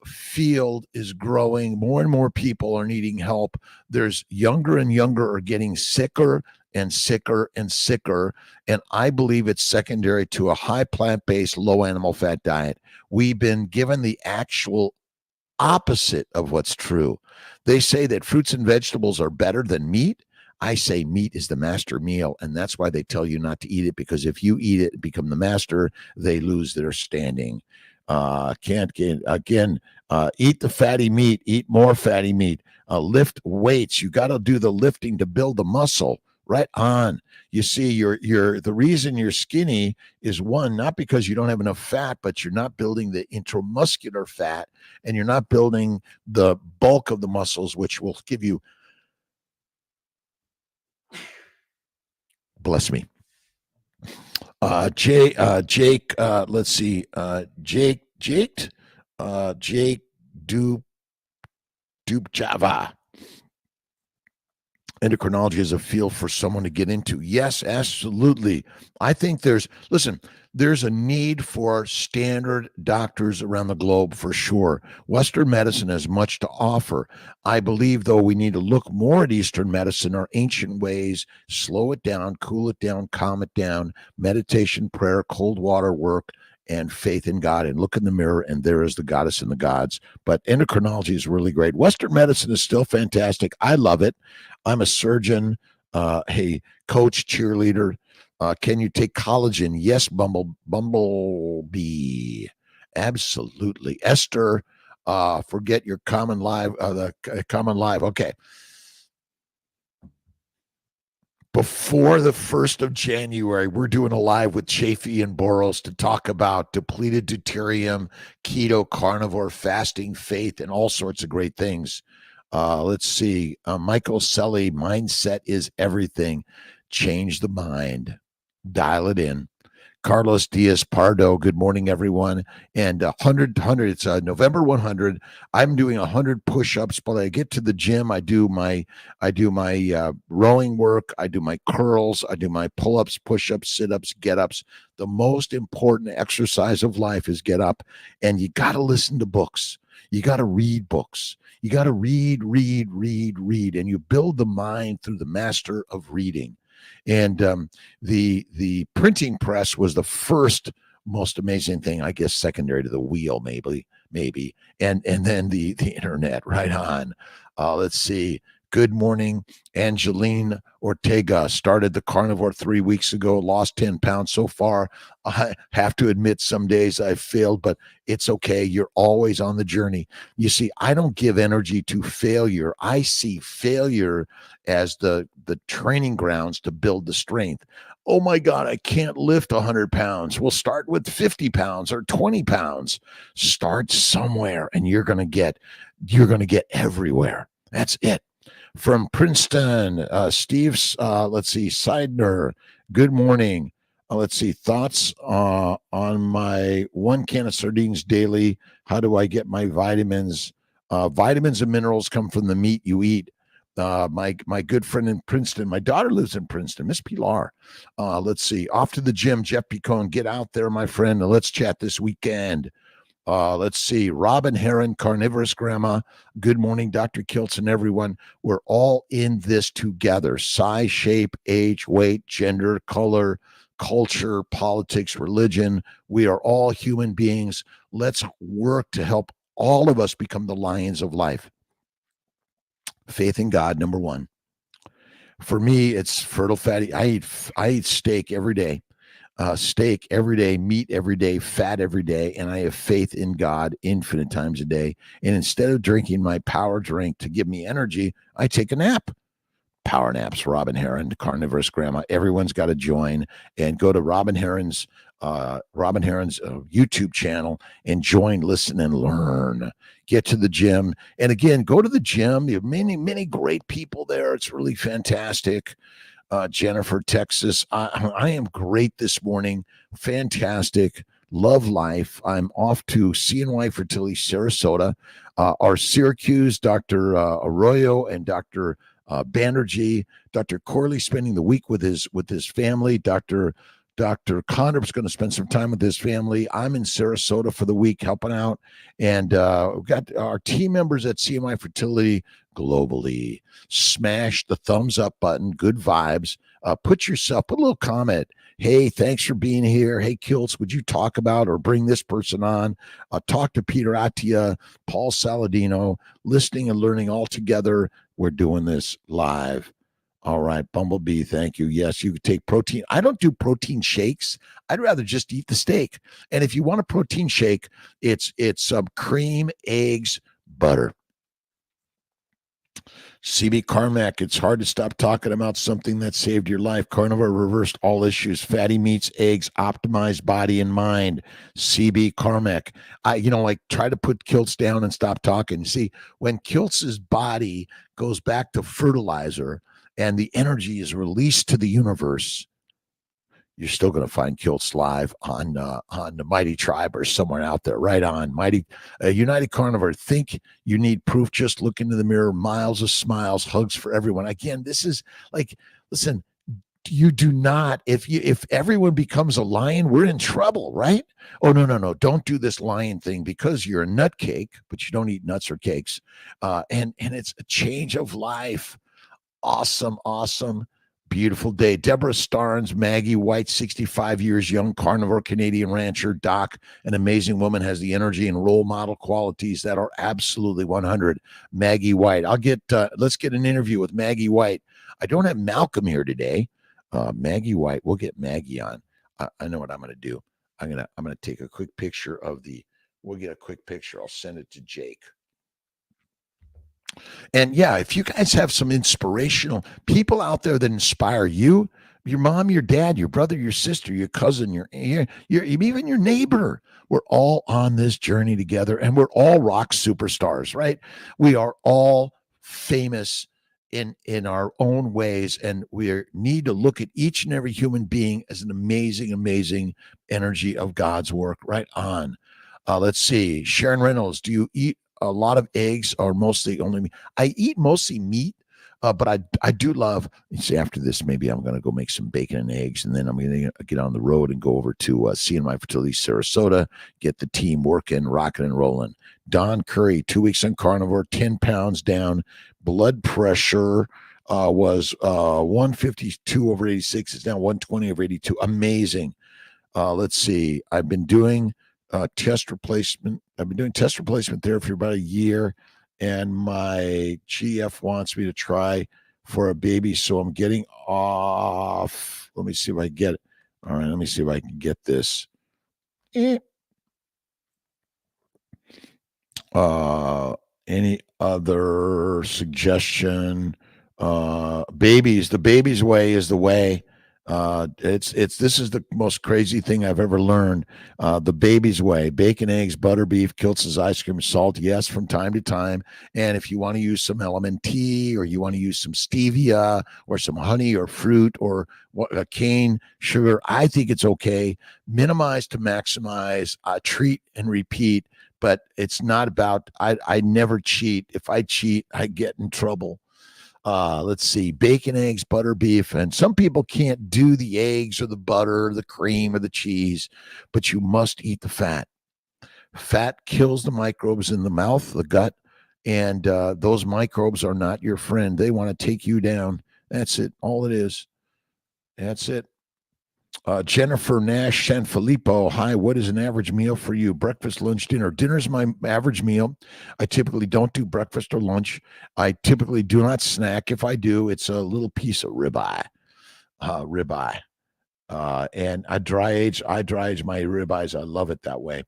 field is growing. More and more people are needing help. There's younger and younger are getting sicker and sicker and sicker. And I believe it's secondary to a high plant-based, low animal fat diet. We've been given the actual opposite of what's true. They say that fruits and vegetables are better than meat. I say meat is the master meal, and that's why they tell you not to eat it, because if you eat it and become the master, they lose their standing. Eat the fatty meat, eat more fatty meat, lift weights. You got to do the lifting to build the muscle, Right on. You see, you're the reason you're skinny is one, not because you don't have enough fat, but you're not building the intramuscular fat and you're not building the bulk of the muscles, which will give you, bless me. Jake, let's see, Jake Dupe Java. Endocrinology is a field for someone to get into. Yes, absolutely. I think there's a need for standard doctors around the globe for sure. Western medicine has much to offer. I believe, though, we need to look more at Eastern medicine, our ancient ways, slow it down, cool it down, calm it down, meditation, prayer, cold water work, and faith in God, and look in the mirror, and there is the goddess and the gods. But endocrinology is really great. Western medicine is still fantastic. I love it. I'm a surgeon, hey, coach, cheerleader. Can you take collagen? Yes, Bumblebee. Absolutely. Esther, forget your common live, common live. Okay. Before the 1st of January, we're doing a live with Chafee and Boros to talk about depleted deuterium, keto, carnivore, fasting, faith, and all sorts of great things. Let's see. Michael Selly, mindset is everything. Change the mind. Dial it in. Carlos Diaz Pardo, good morning, everyone. And 100, it's November 100. I'm doing 100 push-ups, but I get to the gym. I do my rowing work. I do my curls. I do my pull-ups, push-ups, sit-ups, get-ups. The most important exercise of life is get up, and you got to listen to books. You got to read books. You got to read, and you build the mind through the master of reading. And the printing press was the first most amazing thing, I guess, secondary to the wheel, maybe, and then the internet. Right on. Let's see. Good morning, Angeline Ortega. Started the carnivore 3 weeks ago. Lost 10 pounds so far. I have to admit, some days I've failed, but it's okay. You're always on the journey. You see, I don't give energy to failure. I see failure as the training grounds to build the strength. Oh my God, I can't lift 100 pounds. We'll start with 50 pounds or 20 pounds. Start somewhere and you're going to get everywhere. That's it. From Princeton, Steve's, let's see, Seidner, good morning. Let's see, thoughts on my 1 can of sardines daily. How do I get my vitamins? Vitamins and minerals come from the meat you eat. My good friend in Princeton, my daughter lives in Princeton, Miss Pilar. Let's see, off to the gym, Jeff Picone, get out there, my friend, and let's chat this weekend. Let's see, Robin Heron, Carnivorous Grandma. Good morning, Dr. Kiltz and everyone. We're all in this together. Size, shape, age, weight, gender, color, culture, politics, religion. We are all human beings. Let's work to help all of us become the lions of life. Faith in God, number one. For me, it's fertile fatty. I eat steak every day. Steak every day, meat every day, fat every day, and I have faith in God infinite times a day. And instead of drinking my power drink to give me energy, I take a nap. Power naps, Robin Heron, Carnivorous Grandma. Everyone's got to join and go to Robin Heron's YouTube channel and join, listen, and learn. Get to the gym. And again, go to the gym. You have many great people there. It's really fantastic. Jennifer, Texas. I am great this morning. Fantastic. Love life. I'm off to CNY Fertility, Sarasota. Our Syracuse, Dr. Arroyo and Dr. Banerjee. Dr. Corley spending the week with his family. Dr. Condor's going to spend some time with his family. I'm in Sarasota for the week helping out. And we've got our team members at CMI Fertility globally. Smash the thumbs up button. Good vibes. Put a little comment. Hey, thanks for being here. Hey, Kiltz, would you talk about or bring this person on? Talk to Peter Attia, Paul Saladino, listening and learning all together. We're doing this live. All right, Bumblebee, thank you. Yes, you could take protein. I don't do protein shakes. I'd rather just eat the steak. And if you want a protein shake, it's cream, eggs, butter. CB Carmack, it's hard to stop talking about something that saved your life. Carnivore reversed all issues, fatty meats, eggs, optimized body and mind. CB Carmack. Like try to put Kiltz down and stop talking. See, when Kiltz's body goes back to fertilizer and the energy is released to the universe, you're still going to find Kiltz live on the Mighty Tribe or somewhere out there. Right on Mighty United Carnivore. Think you need proof? Just look into the mirror. Miles of smiles, hugs for everyone. Again, this is like, listen. You do not. If everyone becomes a lion, we're in trouble, right? Oh no! Don't do this lion thing because you're a nut cake, but you don't eat nuts or cakes. And it's a change of life. Awesome. Beautiful day. Deborah Starnes, Maggie White, 65 years young, carnivore Canadian rancher, doc, an amazing woman, has the energy and role model qualities that are absolutely 100. Maggie White. Let's get an interview with Maggie White. I don't have Malcolm here today. Maggie White. We'll get Maggie on. I know what I'm going to do. I'm going to take a quick picture we'll get a quick picture. I'll send it to Jake. And yeah, if you guys have some inspirational people out there that inspire you, your mom, your dad, your brother, your sister, your cousin, your even your neighbor, we're all on this journey together, and we're all rock superstars, right? We are all famous in our own ways, and we need to look at each and every human being as an amazing energy of God's work. Right on. Let's see. Sharon Reynolds, do you eat a lot of eggs or mostly only meat? I eat mostly meat, but I do love, see, after this, maybe I'm going to go make some bacon and eggs, and then I'm going to get on the road and go over to CNY Fertility Sarasota, get the team working, rocking and rolling. Don Curry, 2 weeks on carnivore, 10 pounds down. Blood pressure was 152 over 86. It's now 120 over 82. Amazing. Let's see. I've been doing test replacement therapy for about a year, and my GF wants me to try for a baby, so I'm getting off. Let me see if I get it. All right, let me see if I can get this. Any other suggestion? Babies, the baby's way is the way. This is the most crazy thing I've ever learned. The baby's way: bacon, eggs, butter, beef, Kiltz's ice cream, salt, yes, from time to time. And if you want to use some LMNT, or you want to use some stevia or some honey or fruit or cane sugar, I think it's okay. Minimize to maximize, treat and repeat. But it's not about, I never cheat. If I cheat, I get in trouble. Let's see, bacon, eggs, butter, beef. And some people can't do the eggs or the butter, or the cream or the cheese, but you must eat the fat. Fat kills the microbes in the mouth, the gut, and those microbes are not your friend. They want to take you down. That's it. All it is. That's it. Jennifer Nash Sanfilippo, hi, what is an average meal for you? Breakfast, lunch, dinner. Dinner is my average meal. I typically don't do breakfast or lunch. I typically do not snack. If I do, it's a little piece of ribeye. And I dry age my ribeyes. I love it that way.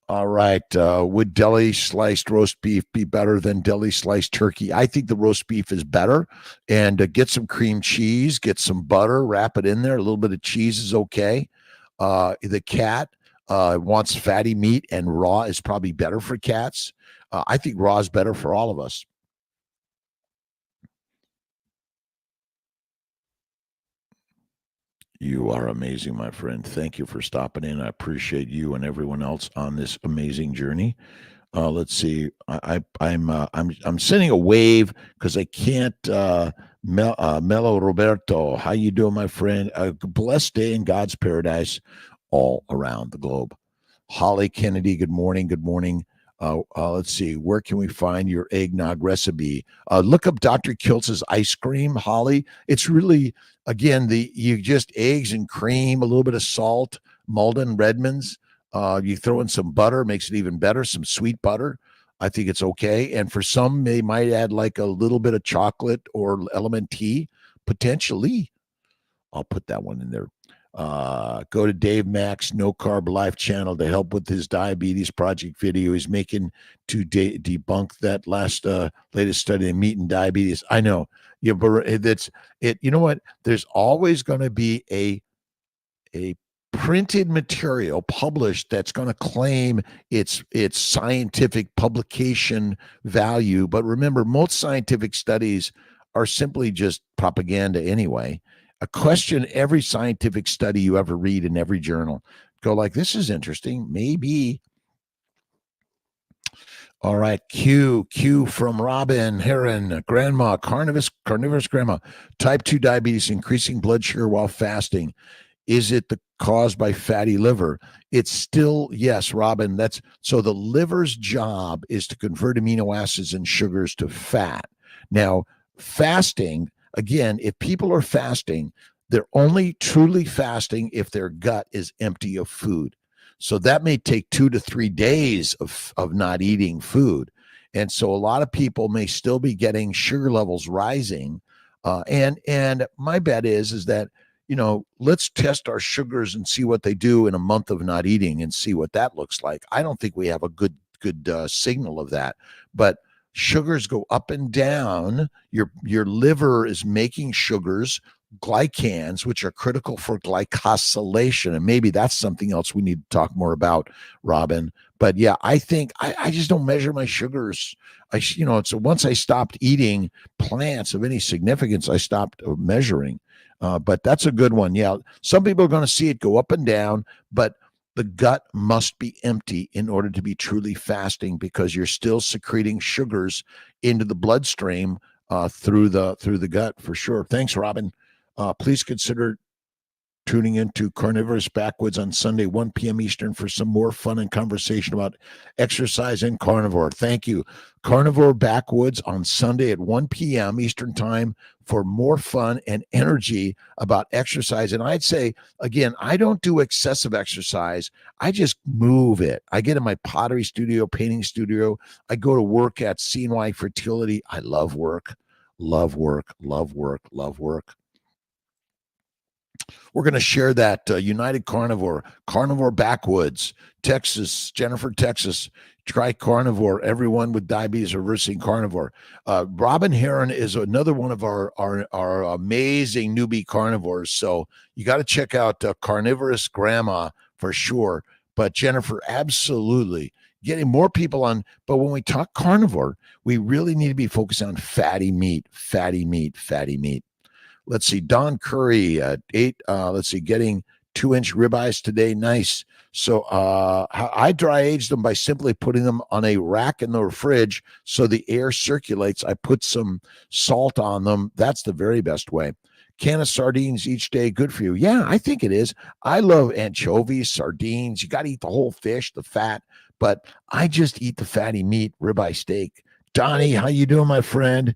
All right. Would deli sliced roast beef be better than deli sliced turkey? I think the roast beef is better. And get some cream cheese, get some butter, wrap it in there. A little bit of cheese is okay. The cat wants fatty meat, and raw is probably better for cats. I think raw is better for all of us. You are amazing, my friend. Thank you for stopping in. I appreciate you and everyone else on this amazing journey. Let's see. I'm sending a wave because I can't. Mello Roberto, how you doing, my friend? A blessed day in God's paradise, all around the globe. Holly Kennedy, good morning. Good morning. Let's see. Where can we find your eggnog recipe? Look up Dr. Kiltz's ice cream, Holly. It's really, again, you just eggs and cream, a little bit of salt, Malden Redmond's. You throw in some butter, makes it even better, some sweet butter. I think it's okay. And for some, they might add like a little bit of chocolate or LMNT, potentially. I'll put that one in there. Go to Dave Mack's No Carb Life channel to help with his diabetes project video he's making to debunk that latest study in meat and diabetes. I know, yeah, but that's it. You know what? There's always going to be a printed material published that's going to claim its scientific publication value. But remember, most scientific studies are simply just propaganda anyway. Question every scientific study you ever read in every journal. Go like, this is interesting. Maybe. All right, Q from Robin Heron, grandma, carnivorous grandma, type 2 diabetes, increasing blood sugar while fasting. Is it the caused by fatty liver? It's still, yes, Robin. That's so the liver's job is to convert amino acids and sugars to fat. Now, fasting, again, if people are fasting, they're only truly fasting if their gut is empty of food. So that may take 2 to 3 days of not eating food. And so a lot of people may still be getting sugar levels rising. And my bet is that, let's test our sugars and see what they do in a month of not eating and see what that looks like. I don't think we have a good signal of that, but sugars go up and down. Your liver is making sugars, glycans, which are critical for glycosylation. And maybe that's something else we need to talk more about, Robin. But yeah, I think I just don't measure my sugars. So once I stopped eating plants of any significance, I stopped measuring. But that's a good one. Yeah, some people are going to see it go up and down, but the gut must be empty in order to be truly fasting, because you're still secreting sugars into the bloodstream through the gut, for sure. Thanks, Robin. Please consider tuning into Carnivorous Backwoods on Sunday, 1 p.m. Eastern, for some more fun and conversation about exercise and carnivore. Thank you. Carnivore Backwoods on Sunday at 1 p.m. Eastern time for more fun and energy about exercise. And I'd say, again, I don't do excessive exercise. I just move it. I get in my pottery studio, painting studio. I go to work at CNY Fertility. I love work, love work, love work, love work. We're going to share that United Carnivore Backwoods, Texas, Jennifer, Texas. Try carnivore. Everyone with diabetes reversing carnivore. Robin Heron is another one of our amazing newbie carnivores. So you got to check out Carnivorous Grandma for sure. But Jennifer, absolutely getting more people on. But when we talk carnivore, we really need to be focused on fatty meat, fatty meat, fatty meat. Let's see, Don Curry at 8. Let's see, getting 2-inch ribeyes today. Nice. So I dry age them by simply putting them on a rack in the fridge so the air circulates. I put some salt on them. That's the very best way. Can of sardines each day, good for you? Yeah, I think it is. I love anchovies, sardines. You got to eat the whole fish, the fat, but I just eat the fatty meat, ribeye steak. Donnie, how you doing, my friend?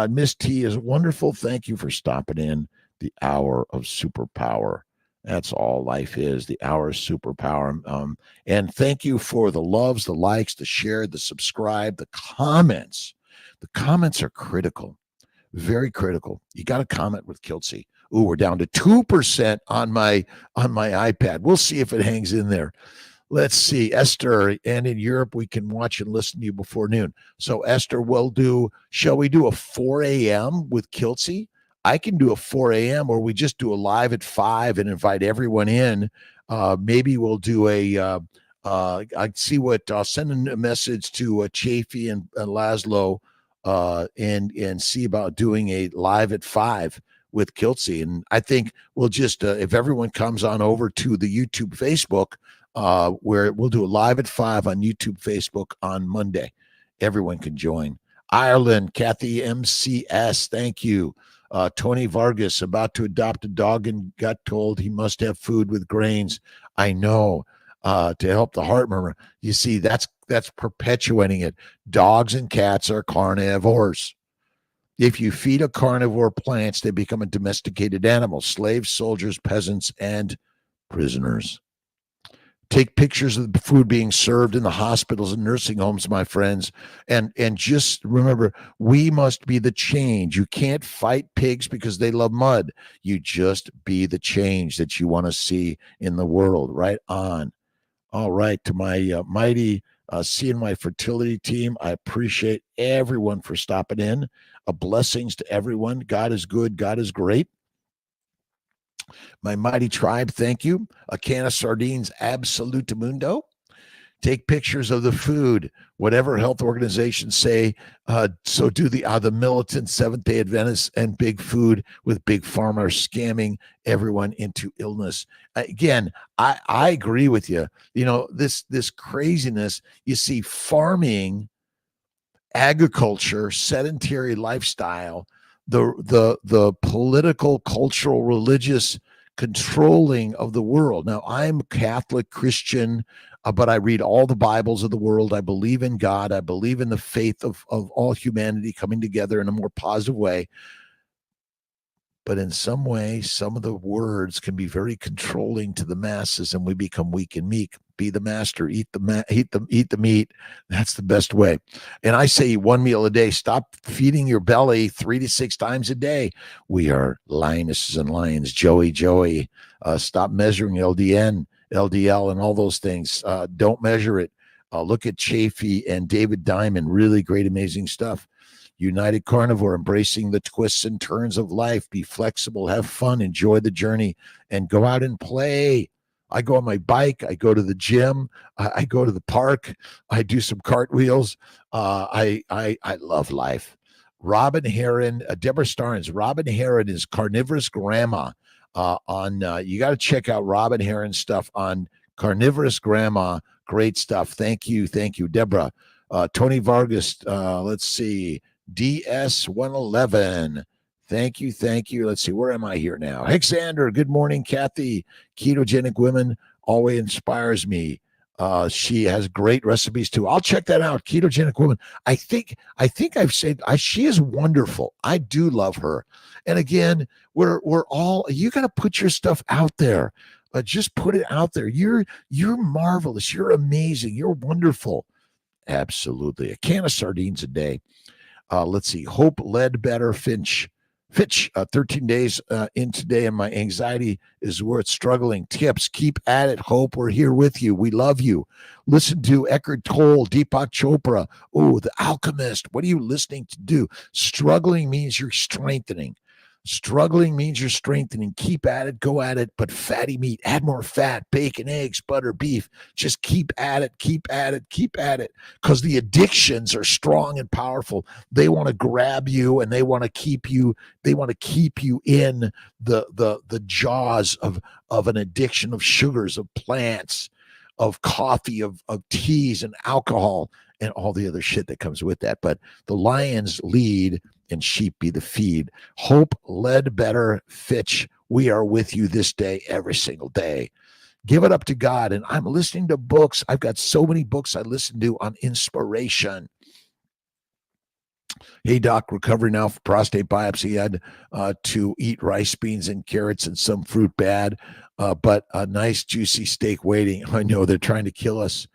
Miss T is wonderful. Thank you for stopping in. The hour of superpower. That's all life is, the hour of superpower. And thank you for the loves, the likes, the share, the subscribe, the comments. The comments are critical, very critical. You got to comment with Kiltzy. Ooh, we're down to 2% on my iPad. We'll see if it hangs in there. Let's see, Esther, and in Europe, we can watch and listen to you before noon. So, Esther, shall we do a 4 a.m. with Kiltzy? I can do a 4 a.m. or we just do a live at 5 and invite everyone in. Maybe we'll do I see what, I'll send a message to Chafee and Laszlo and see about doing a live at 5 with Kiltzy. And I think we'll just, if everyone comes on over to the YouTube, Facebook, where we'll do a live at 5 on YouTube, Facebook on Monday. Everyone can join. Ireland, Kathy MCS, thank you. Tony Vargas, about to adopt a dog and got told he must have food with grains. I know, to help the heart murmur. You see, that's perpetuating it. Dogs and cats are carnivores. If you feed a carnivore plants, they become a domesticated animal. Slaves, soldiers, peasants, and prisoners. Take pictures of the food being served in the hospitals and nursing homes, my friends. And just remember, we must be the change. You can't fight pigs because they love mud. You just be the change that you want to see in the world. Right on. All right. To my mighty seeing my fertility team, I appreciate everyone for stopping in. Blessings to everyone. God is good. God is great. My mighty tribe, thank you. A can of sardines, absolute mundo. Take pictures of the food, whatever health organizations say. So do the militant Seventh-day Adventists and big food with big pharma are scamming everyone into illness. Again, I agree with you. You know, this craziness. You see, farming, agriculture, sedentary lifestyle, the political, cultural, religious controlling of the world. Now, I'm Catholic Christian, but I read all the Bibles of the world. I believe in God. I believe in the faith of all humanity coming together in a more positive way. But in some way, some of the words can be very controlling to the masses, and we become weak and meek. Be the master, eat the meat. That's the best way. And I say one meal a day. Stop feeding your belly 3 to 6 times a day. We are lionesses and lions. Joey. Stop measuring LDL, and all those things. Don't measure it. Look at Chafee and David Diamond. Really great, amazing stuff. United Carnivore, embracing the twists and turns of life. Be flexible, have fun, enjoy the journey, and go out and play. I go on my bike. I go to the gym. I go to the park. I do some cartwheels. I love life. Robin Heron, Deborah Starnes. Robin Heron is Carnivorous Grandma. You got to check out Robin Heron's stuff on Carnivorous Grandma. Great stuff. Thank you, Deborah. Tony Vargas. Let's see. DS111. Thank you. Let's see. Where am I here now? Hexander. Good morning, Kathy. Ketogenic Women always inspires me. She has great recipes too. I'll check that out. Ketogenic Woman. I think I've said she is wonderful. I do love her. And again, we're all, you got to put your stuff out there. Just put it out there. You're marvelous. You're amazing. You're wonderful. Absolutely. A can of sardines a day. Let's see. Hope Ledbetter Fitch, 13 days in today, and my anxiety is worth struggling. Tips. Keep at it, Hope. We're here with you. We love you. Listen to Eckhart Tolle, Deepak Chopra. Oh, The Alchemist. What are you listening to do? Struggling means you're strengthening. Struggling means you're strengthening. Keep at it, go at it, but fatty meat, add more fat, bacon, eggs, butter, beef. Just keep at it, because the addictions are strong and powerful. They want to grab you, and they want to keep you in the jaws of an addiction of sugars, of plants, of coffee, of teas and alcohol, and all the other shit that comes with that. But the lions lead and sheep be the feed. Hope Ledbetter Fitch, we are with you this day, every single day. Give it up to God. And I'm listening to books. I've got so many books I listen to on inspiration. Hey, doc, recovery now for prostate biopsy. Had to eat rice, beans, and carrots and some fruit bad, but a nice juicy steak waiting. I know they're trying to kill us.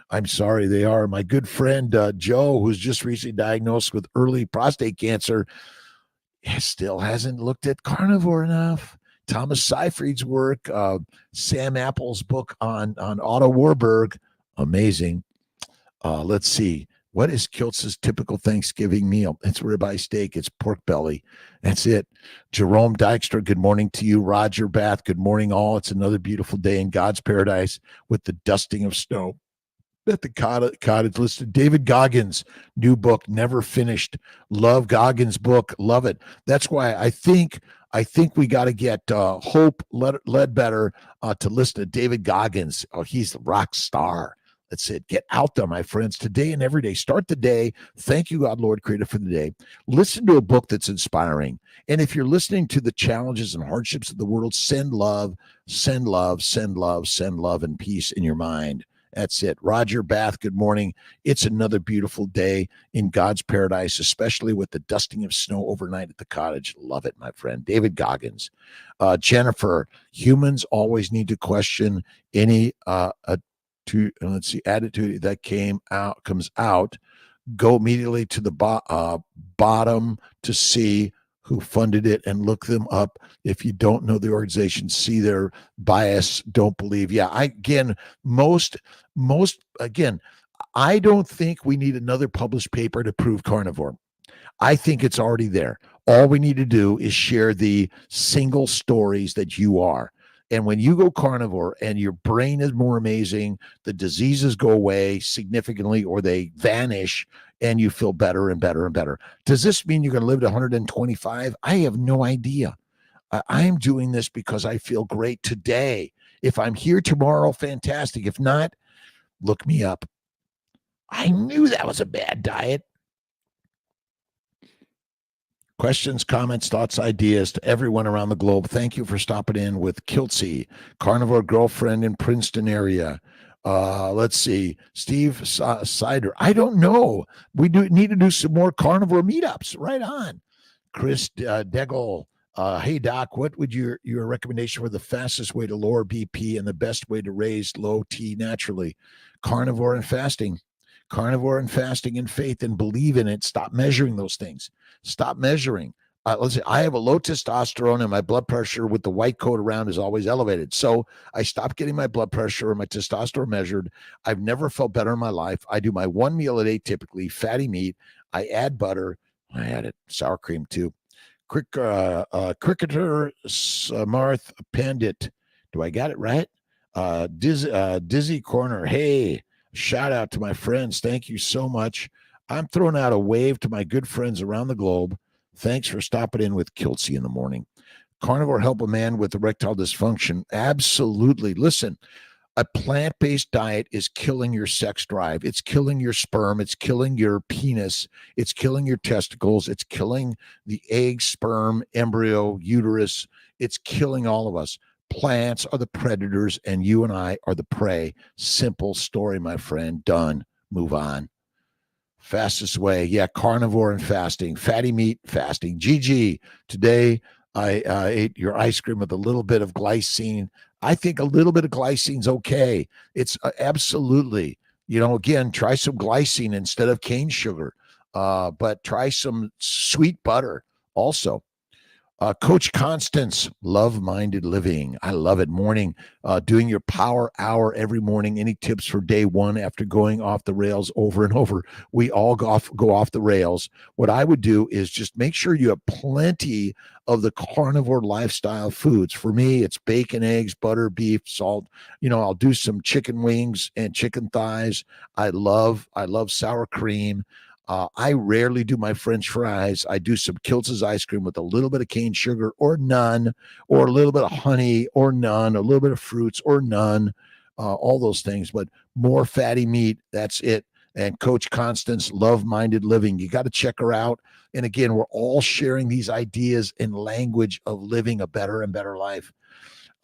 I'm sorry, they are. My good friend Joe, who's just recently diagnosed with early prostate cancer, still hasn't looked at carnivore enough. Thomas Seyfried's work, Sam Apple's book on Otto Warburg, amazing. Let's see. What is Kiltz's typical Thanksgiving meal? It's ribeye steak. It's pork belly. That's it. Jerome Dykstra, good morning to you. Roger Bath, good morning all. It's another beautiful day in God's paradise with the dusting of snow at the cottage listed. David Goggins' new book, Never Finished. Love Goggins' book. Love it. That's why I think we got to get Hope Ledbetter to listen to David Goggins. Oh, he's the rock star. That's it. Get out there, my friends, today and every day. Start the day. Thank you, God, Lord, Creator, for the day. Listen to a book that's inspiring. And if you're listening to the challenges and hardships of the world, send love and peace in your mind That's it. Roger Bath, good morning. It's another beautiful day in God's paradise, especially with the dusting of snow overnight at the cottage. Love it, my friend. David Goggins. Jennifer, humans always need to question any attitude that comes out. Go immediately to the bottom to see who funded it and look them up. If you don't know the organization, see their bias, don't believe. Yeah, I don't think we need another published paper to prove carnivore. I think it's already there. All we need to do is share the single stories that you are. And when you go carnivore and your brain is more amazing, the diseases go away significantly or they vanish and you feel better and better and better. Does this mean you're going to live to 125? I have no idea. I am doing this because I feel great today. If I'm here tomorrow, fantastic. If not, look me up. I knew that was a bad diet. Questions, comments, thoughts, ideas to everyone around the globe. Thank you for stopping in with Kiltz, Carnivore Girlfriend in Princeton area. Let's see, Steve Sider. I don't know. We need to do some more carnivore meetups. Right on. Chris Degel. Hey, Doc, what would your recommendation for the fastest way to lower BP and the best way to raise low T naturally? Carnivore and fasting. Carnivore and fasting and faith and believe in it. Stop measuring those things. Stop measuring. Let's say I have a low testosterone and my blood pressure with the white coat around is always elevated. So I stopped getting my blood pressure and my testosterone measured. I've never felt better in my life. I do my one meal a day, typically fatty meat. I add butter. I added sour cream too. Cricketer Samarth Pandit. Do I got it right? Dizzy Corner. Hey, shout out to my friends. Thank you so much. I'm throwing out a wave to my good friends around the globe. Thanks for stopping in with Kiltz in the morning. Carnivore help a man with erectile dysfunction. Absolutely. Listen, a plant-based diet is killing your sex drive. It's killing your sperm. It's killing your penis. It's killing your testicles. It's killing the egg, sperm, embryo, uterus. It's killing all of us. Plants are the predators, and you and I are the prey. Simple story, my friend. Done. Move on. Fastest way. Yeah, carnivore and fasting. Fatty meat, fasting. GG. Today, I ate your ice cream with a little bit of glycine. I think a little bit of glycine's okay. It's absolutely, again, try some glycine instead of cane sugar, but try some sweet butter also. Coach Constance, love-minded living. I love it. Morning, doing your power hour every morning. Any tips for day one after going off the rails over and over? We all go off the rails. What I would do is just make sure you have plenty of the carnivore lifestyle foods. For me, it's bacon, eggs, butter, beef, salt. I'll do some chicken wings and chicken thighs. I love sour cream. I rarely do my French fries. I do some Kiltz's ice cream with a little bit of cane sugar or none, or a little bit of honey or none, a little bit of fruits or none, all those things. But more fatty meat, that's it. And Coach Constance, love-minded living. You got to check her out. And again, we're all sharing these ideas and language of living a better and better life.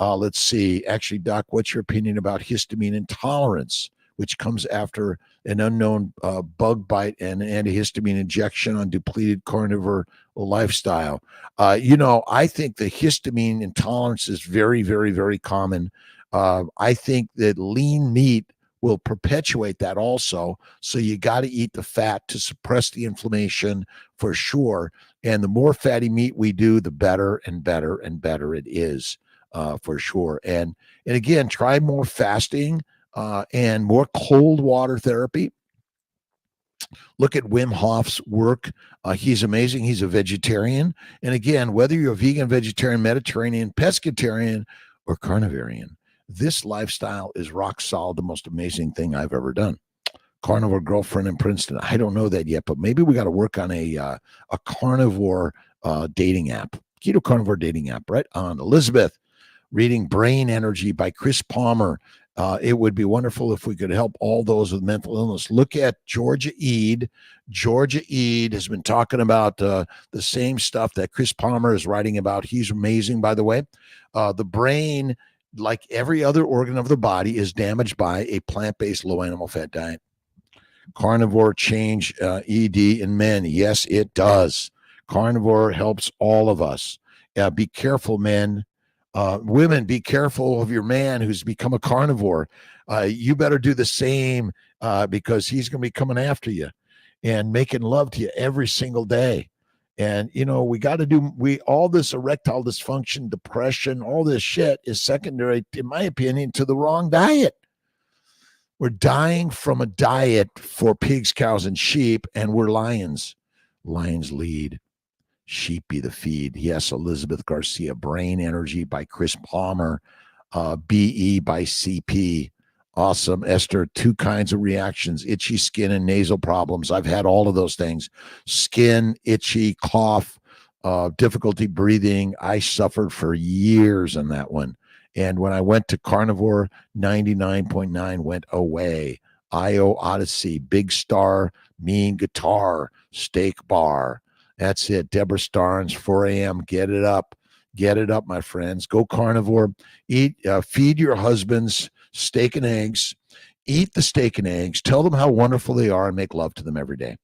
Let's see. Actually, Doc, what's your opinion about histamine intolerance, which comes after an unknown bug bite and antihistamine injection on depleted carnivore lifestyle? I think the histamine intolerance is very, very, very common. I think that lean meat will perpetuate that also. So you got to eat the fat to suppress the inflammation for sure. And the more fatty meat we do, the better and better and better it is for sure. And again, try more fasting. And more cold water therapy. Look at Wim Hof's work. He's amazing. He's a vegetarian. And again, whether you're a vegan, vegetarian, Mediterranean, pescatarian, or carnivarian, this lifestyle is rock solid, the most amazing thing I've ever done. Carnivore Girlfriend in Princeton. I don't know that yet, but maybe we got to work on a carnivore dating app, keto carnivore dating app, right on. Elizabeth, reading Brain Energy by Chris Palmer. It would be wonderful if we could help all those with mental illness. Look at Georgia Eade. Georgia Eade has been talking about the same stuff that Chris Palmer is writing about. He's amazing, by the way. The brain like every other organ of the body, is damaged by a plant-based low animal fat diet. Carnivore change ED in men? Yes, it does. Carnivore helps all of us. Be careful, men. Women, be careful of your man who's become a carnivore. You better do the same because he's going to be coming after you and making love to you every single day. And, we got to all this erectile dysfunction, depression, all this shit is secondary, in my opinion, to the wrong diet. We're dying from a diet for pigs, cows, and sheep, and we're lions. Lions lead. Sheep be the feed. Yes, Elizabeth Garcia. Brain Energy by Chris Palmer. BE by CP. Awesome. Esther, 2 kinds of reactions, itchy skin and nasal problems. I've had all of those things. Skin, itchy, cough, difficulty breathing. I suffered for years on that one. And when I went to Carnivore, 99.9 went away. IO Odyssey, Big Star, Mean Guitar, Steak Bar. That's it. Deborah Starnes, 4 a.m. Get it up. Get it up, my friends. Go carnivore. Eat, feed your husbands steak and eggs. Eat the steak and eggs. Tell them how wonderful they are and make love to them every day.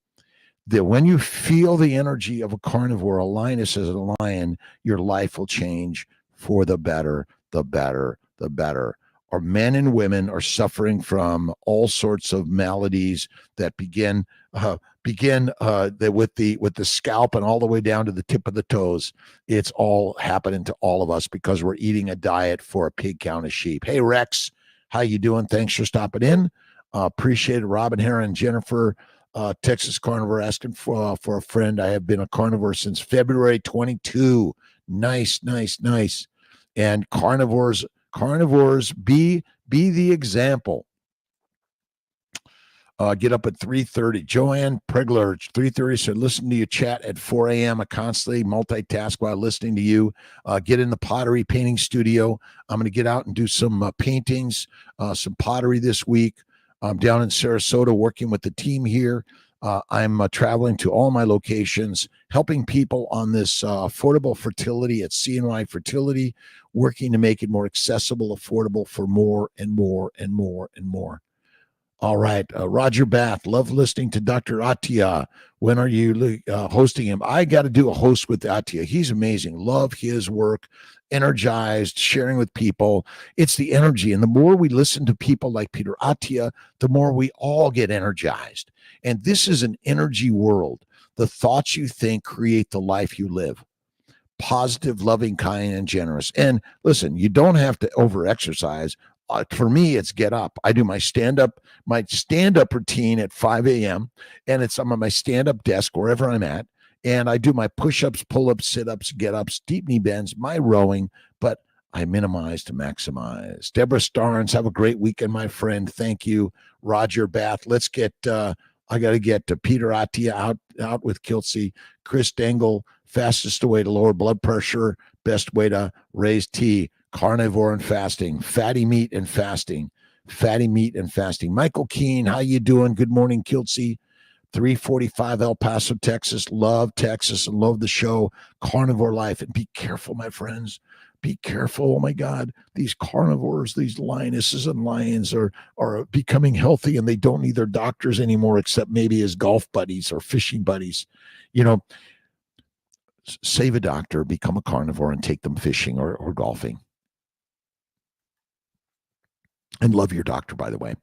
That when you feel the energy of a carnivore, a lioness as a lion, your life will change for the better, the better, the better. Our men and women are suffering from all sorts of maladies that begin with the scalp and all the way down to the tip of the toes. It's all happening to all of us because we're eating a diet for a pig, cow, and a sheep. Hey, Rex, how you doing? Thanks for stopping in. Appreciate it. Robin, Heron, Jennifer, Texas Carnivore asking for a friend. I have been a carnivore since February 22. Nice. And carnivores, be the example. Get up at 3:30. Joanne Pregler, 3:30, said, listen to you chat at 4 a.m. I constantly multitask while listening to you. Get in the pottery painting studio. I'm going to get out and do some paintings, some pottery this week. I'm down in Sarasota working with the team here. I'm traveling to all my locations, helping people on this affordable fertility at CNY Fertility, working to make it more accessible, affordable for more and more and more and more. All right. Roger Bath, love listening to Dr. Atia. When are you hosting him? I got to do a host with Atia. He's amazing. Love his work, energized, sharing with people. It's the energy. And the more we listen to people like Peter Atia, the more we all get energized. And this is an energy world. The thoughts you think create the life you live. Positive, loving, kind, and generous. And listen, you don't have to over-exercise. For me, it's get up. I do my stand-up routine at 5 a.m. and I'm on my stand-up desk wherever I'm at. And I do my push-ups, pull-ups, sit-ups, get-ups, deep knee bends, my rowing, but I minimize to maximize. Deborah Starnes, have a great weekend, my friend. Thank you. Roger Bath. Let's get, I got to get to Peter Atia out with Kiltz. Chris Dengel, fastest way to lower blood pressure, best way to raise T. Carnivore and fasting, fatty meat and fasting. Michael Keene, how you doing? Good morning, Kiltz. 345 El Paso, Texas. Love Texas and love the show. Carnivore life. And be careful, my friends. Be careful. Oh, my God. These carnivores, these lionesses and lions are becoming healthy, and they don't need their doctors anymore except maybe as golf buddies or fishing buddies. Save a doctor, become a carnivore, and take them fishing or golfing. And love your doctor, by the way.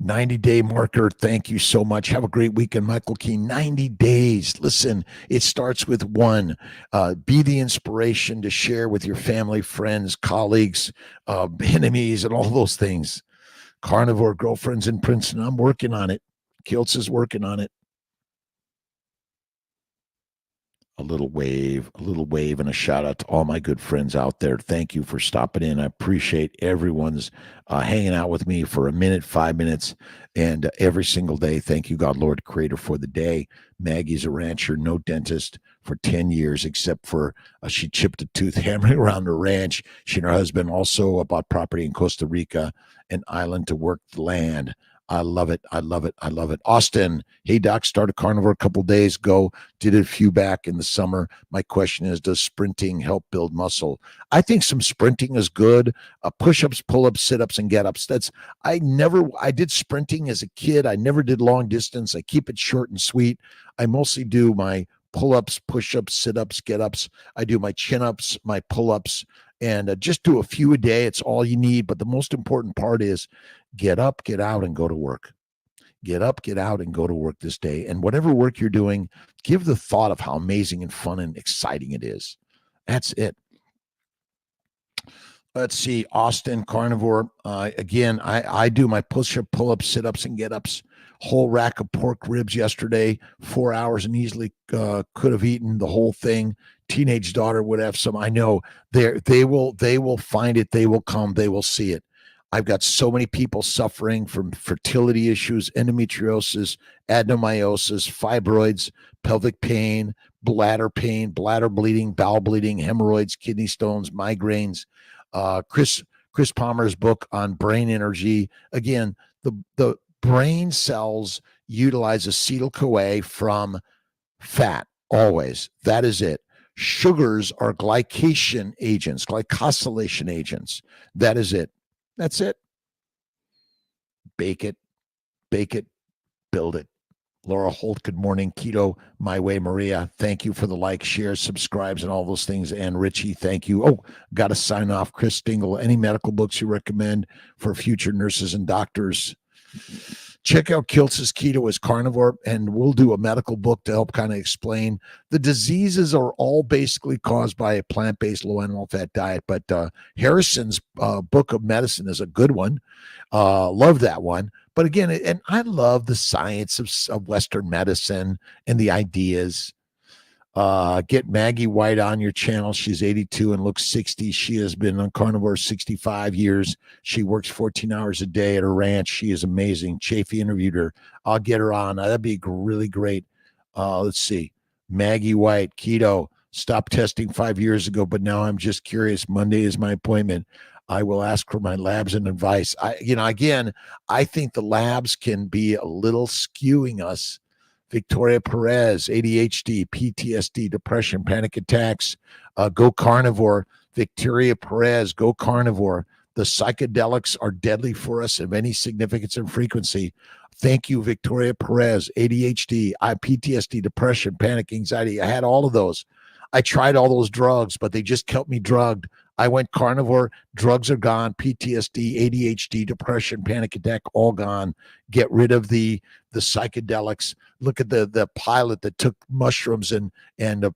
90-day marker. Thank you so much. Have a great weekend, Michael Keene. 90 days. Listen, it starts with 1. Be the inspiration to share with your family, friends, colleagues, enemies, and all those things. Carnivore girlfriends in Princeton. I'm working on it. Kiltz is working on it. A little wave, and a shout out to all my good friends out there. Thank you for stopping in. I appreciate everyone's hanging out with me for a minute, 5 minutes, and every single day. Thank you, God, Lord, Creator, for the day. Maggie's a rancher, no dentist for 10 years, except for she chipped a tooth hammering around her ranch. She and her husband also bought property in Costa Rica, an island to work the land. I love it. I love it. I love it. Austin, hey, doc, started carnivore a couple days ago. Did a few back in the summer. My question is, does sprinting help build muscle? I think some sprinting is good. Push-ups, pull-ups, sit-ups, and get-ups. I did sprinting as a kid. I never did long distance. I keep it short and sweet. I mostly do my pull-ups, push-ups, sit-ups, get-ups. I do my chin-ups, my pull-ups, and just do a few a day. It's all you need. But the most important part is get up, get out, and go to work. Get up, get out, and go to work this day. And whatever work you're doing, give the thought of how amazing and fun and exciting it is. That's it. Let's see, Austin Carnivore. Again, I do my push-up, pull-ups, sit-ups, and get-ups. Whole rack of pork ribs yesterday, 4 hours, and easily could have eaten the whole thing. Teenage daughter would have some. I know they will find it. They will come. They will see it. I've got so many people suffering from fertility issues, endometriosis, adenomyosis, fibroids, pelvic pain, bladder bleeding, bowel bleeding, hemorrhoids, kidney stones, migraines. Chris Palmer's book on brain energy. Again, the brain cells utilize acetyl-CoA from fat always. That is it. Sugars are glycation agents, glycosylation agents. That is it. That's it. Bake it, build it. Laura Holt, good morning. Keto, My Way, Maria. Thank you for the like, shares, subscribes, and all those things. And Richie, thank you. Oh, got to sign off. Chris Dingle, any medical books you recommend for future nurses and doctors? Check out Kiltz's Keto is Carnivore, and we'll do a medical book to help kind of explain. The diseases are all basically caused by a plant-based low animal fat diet, but Harrison's book of medicine is a good one. Love that one. But again, and I love the science of Western medicine and the ideas. Get Maggie White on your channel. She's 82 and looks 60. She has been on carnivore 65 years. She works 14 hours a day at her ranch. She is amazing. Chafee interviewed her. I'll get her on. That'd be really great. Let's see. Maggie White, keto. Stopped testing 5 years ago, but now I'm just curious. Monday is my appointment. I will ask for my labs and advice. I think the labs can be a little skewing us. Victoria Perez, ADHD, PTSD, depression, panic attacks, go carnivore. Victoria Perez, go carnivore. The psychedelics are deadly for us of any significance and frequency. Thank you, Victoria Perez, ADHD, PTSD, depression, panic, anxiety. I had all of those. I tried all those drugs, but they just kept me drugged. I went carnivore, drugs are gone, PTSD, ADHD, depression, panic attack, all gone. Get rid of the psychedelics. Look at the pilot that took mushrooms and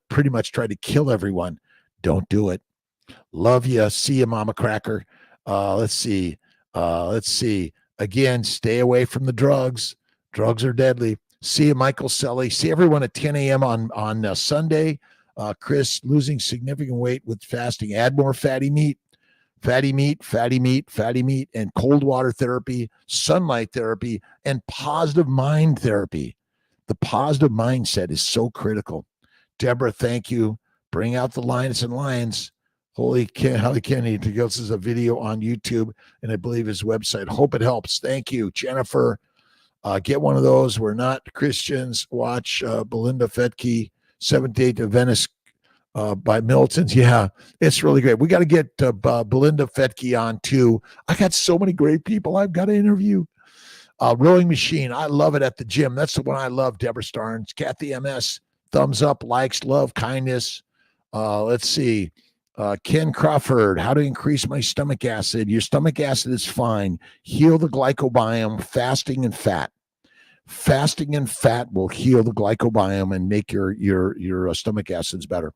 pretty much tried to kill everyone. Don't do it. Love you. See you, Mama Cracker. Let's see. Again, stay away from the drugs. Drugs are deadly. See you, Michael Selly. See everyone at 10 a.m. on Sunday. Chris, losing significant weight with fasting. Add more fatty meat, and cold water therapy, sunlight therapy, and positive mind therapy. The positive mindset is so critical. Deborah, thank you. Bring out the lions and lions. Holly Kennedy, this is a video on YouTube, and I believe his website. Hope it helps. Thank you, Jennifer. Get one of those. We're not Christians. Watch Belinda Fetke, Seventh Day to Venice by Milton's. Yeah, it's really great. We got to get Belinda Fetke on too. I got so many great people I've got to interview. Rowing machine. I love it at the gym. That's the one I love. Deborah Starnes, Kathy MS, thumbs up, likes, love, kindness. Let's see. Ken Crawford, how to increase my stomach acid. Your stomach acid is fine. Heal the glycobiome, fasting and fat. Fasting and fat will heal the glycobiome and make your stomach acids better.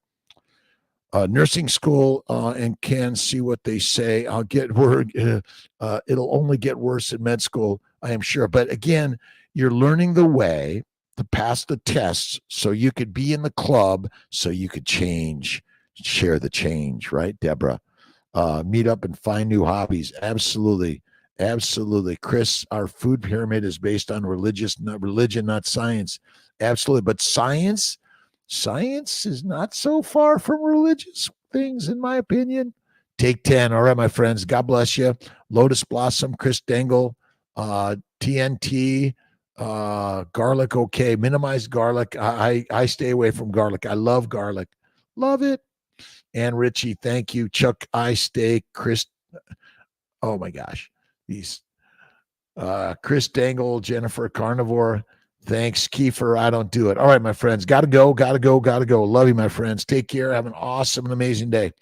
Nursing school and can see what they say. I'll get word. It'll only get worse in med school, I am sure. But again, you're learning the way to pass the tests so you could be in the club, so you could change, share the change, right, Deborah? Meet up and find new hobbies. Absolutely. Absolutely. Chris, our food pyramid is based on religion, not science. Absolutely. But science is not so far from religious things, in my opinion. Take 10. All right, my friends. God bless you. Lotus Blossom, Chris Dangle, TNT, garlic, okay. Minimize garlic. I stay away from garlic. I love garlic. Love it. And Richie, thank you. Chuck, I stay. Chris, oh my gosh. These Chris Dangle, Jennifer Carnivore. Thanks, Kiefer. I don't do it. All right, my friends. Gotta go. Love you, my friends. Take care. Have an awesome and amazing day.